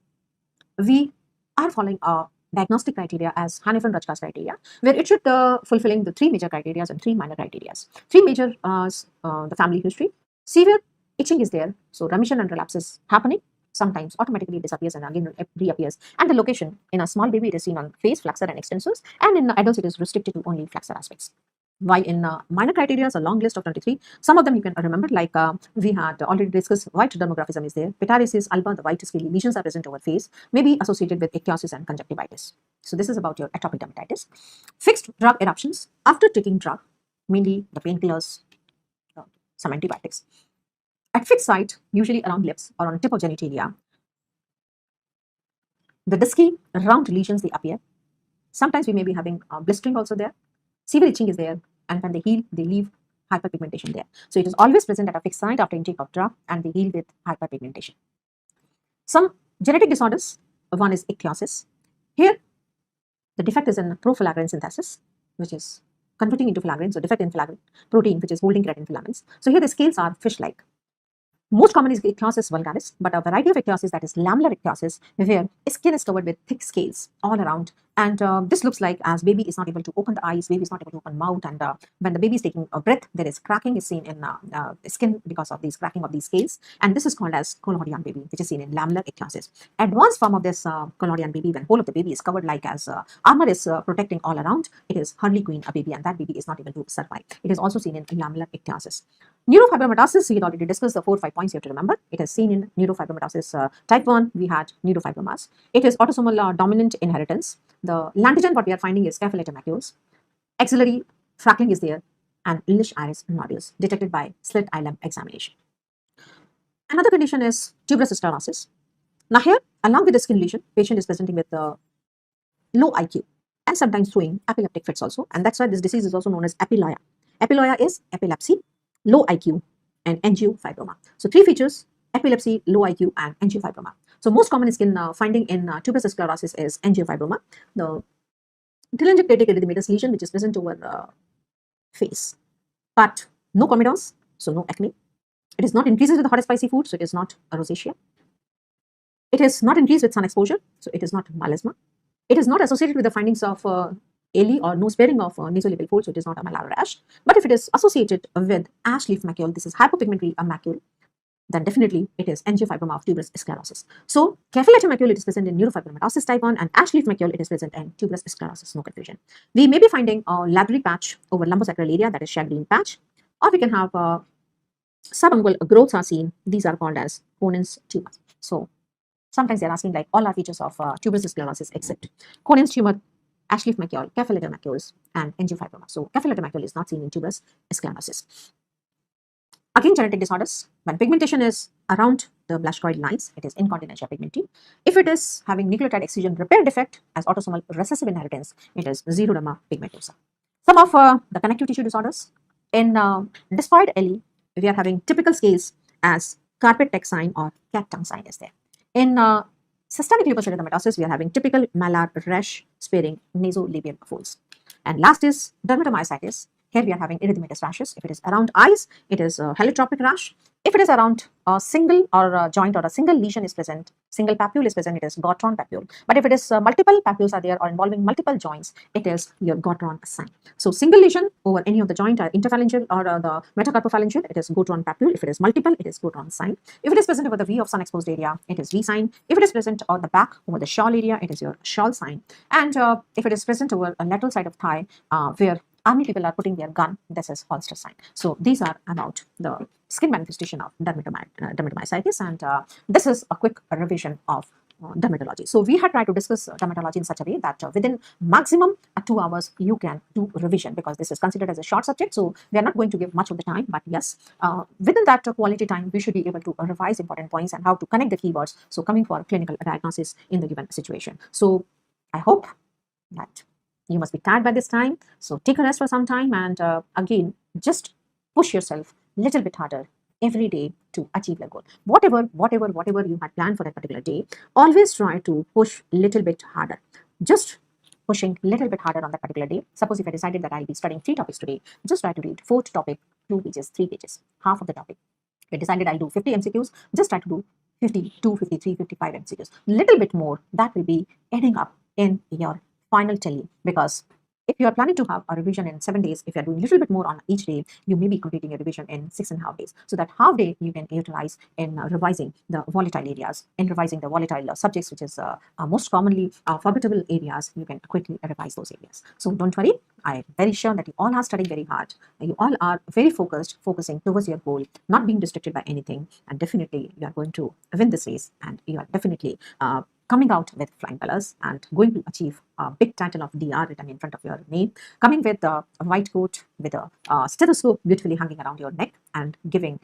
we are following a diagnostic criteria as Hannifin-Rajka's criteria, where it should fulfilling the three major criteria and three minor criteria. Three major the family history, severe itching is there, so remission and relapse is happening. sometimes automatically disappears and again reappears. And the location in a small baby, it is seen on face, flexor, and extensors, and in adults, it is restricted to only flexor aspects. While in minor criteria, a long list of 23, some of them you can remember, like we had already discussed, white dermographism is there, pityriasis alba, the white scaly lesions are present over face, may be associated with ichthyosis and conjunctivitis. So this is about your atopic dermatitis. Fixed drug eruptions after taking drug, mainly the painkillers, some antibiotics. At fixed site, usually around lips or on the tip of genitalia, the disky round lesions, they appear. Sometimes we may be having blistering also there. Severe itching is there, and when they heal, they leave hyperpigmentation there. So it is always present at a fixed site after intake of drug, and they heal with hyperpigmentation. Some genetic disorders, one is ichthyosis. Here, the defect is in profilagrin synthesis, which is converting into filaggrin, so defect in filaggrin protein, which is holding keratin filaments. So here the scales are fish-like. Most common is ichthyosis vulgaris, but a variety of ichthyosis, that is lamellar ichthyosis, where skin is covered with thick scales all around. And this looks like as baby is not able to open the eyes, baby is not able to open mouth, and when the baby is taking a breath, there is cracking is seen in skin because of these cracking of these scales. And this is called as collodion baby, which is seen in lamellar ichthyosis. Advanced form of this collodion baby, when whole of the baby is covered like as armor is protecting all around, it is Harlequin a baby, and that baby is not able to survive. It is also seen in lamellar ichthyosis. Neurofibromatosis, we had already discussed the 4-5 points you have to remember. It is seen in neurofibromatosis type 1, we had neurofibromas. It is autosomal dominant inheritance. The antigen what we are finding is capillary macules. Axillary freckling is there, and Lish iris nodules detected by slit ileum examination. Another condition is tuberous sclerosis. Now here, along with the skin lesion, patient is presenting with low IQ and sometimes throwing epileptic fits also, and that's why this disease is also known as epiloia. Epiloia is epilepsy, low IQ, and angiofibroma. So three features: epilepsy, low IQ, and angiofibroma. So most common skin finding in tuberous sclerosis is angiofibroma, the telangiectatic erythematous lesion which is present over face, but no comedons, so no acne. It is not increases with hot spicy food, so it is not rosacea. It is not increased with sun exposure, so it is not melasma. It is not associated with the findings of ALI or no sparing of nasolabial fold, so it is not a malar rash. But if it is associated with ash leaf macule, this is hypopigmentary macule, then definitely it is angiofibroma of tuberous sclerosis. So capillary macule, it is present in neurofibromatosis type 1, and ash leaf macule, it is present in tuberous sclerosis, no confusion. We may be finding a leathery patch over lumbosacral area, that is shagreen patch, or we can have subungual growths are seen. These are called as Conant's tumor. So sometimes they're asking like all are features of tuberous sclerosis except Conant's tumor, ash leaf macule, capillary macules, and angiofibroma. So capillary macule is not seen in tuberous sclerosis. Again, genetic disorders. When pigmentation is around the blastoid lines, it is incontinentia pigmenti. If it is having nucleotide excision repair defect as autosomal recessive inheritance, it is xeroderma pigmentosa. Some of the connective tissue disorders. In dysphoid LE, we are having typical scales as carpet tuck sign or cat tongue sign is there. In systemic lupus erythematosus, we are having typical malar rash sparing nasolabial folds. And last is dermatomyositis. Here we are having erythematous rashes. If it is around eyes, it is a heliotropic rash. If it is around a single or a joint or a single lesion is present, single papule is present, it is Gottron papule. But if it is multiple papules are there or involving multiple joints, it is your Gottron sign. So single lesion over any of the joint, interphalangeal or the metacarpophalangeal, it is Gottron papule. If it is multiple, it is Gottron sign. If it is present over the V of sun exposed area, it is V sign. If it is present on the back over the shawl area, it is your shawl sign. And if it is present over a lateral side of thigh where army people are putting their gun, this is holster sign. So these are about the skin manifestation of dermatomyositis, and this is a quick revision of dermatology. So we had tried to discuss dermatology in such a way that within maximum 2 hours you can do revision, because this is considered as a short subject, so we are not going to give much of the time, but yes, within that quality time we should be able to revise important points and how to connect the keywords, so coming for clinical diagnosis in the given situation. So I hope that you must be tired by this time, so take a rest for some time, and again just push yourself a little bit harder every day to achieve your goal. Whatever you had planned for that particular day, always try to push a little bit harder. Just pushing a little bit harder on that particular day. Suppose if I decided that I'll be studying 3 topics today, just try to read 4th topic, 2 pages, 3 pages, half of the topic. If I decided I'll do 50 MCQs, just try to do 52, 53, 55 MCQs. Little bit more, that will be adding up in your final tally, because If you are planning to have a revision in 7 days, if you are doing a little bit more on each day, you may be completing a revision in 6.5 days. So that half day you can utilize in revising the volatile areas, in revising the volatile subjects, which is most commonly forgettable areas. You can quickly revise those areas. So don't worry. I'm very sure that you all are studying very hard. You all are very focusing towards your goal, not being distracted by anything. And definitely you are going to win this race, and you are definitely coming out with flying colors and going to achieve a big title of DR written in front of your name, coming with a white coat with a stethoscope beautifully hanging around your neck, and giving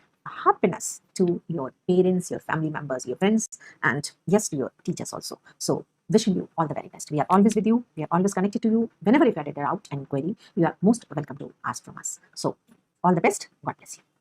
happiness to your parents, your family members, your friends, and yes, to your teachers also. So wishing you all the very best. We are always with you. We are always connected to you. Whenever you had a doubt and query, you are most welcome to ask from us. So all the best. God bless you.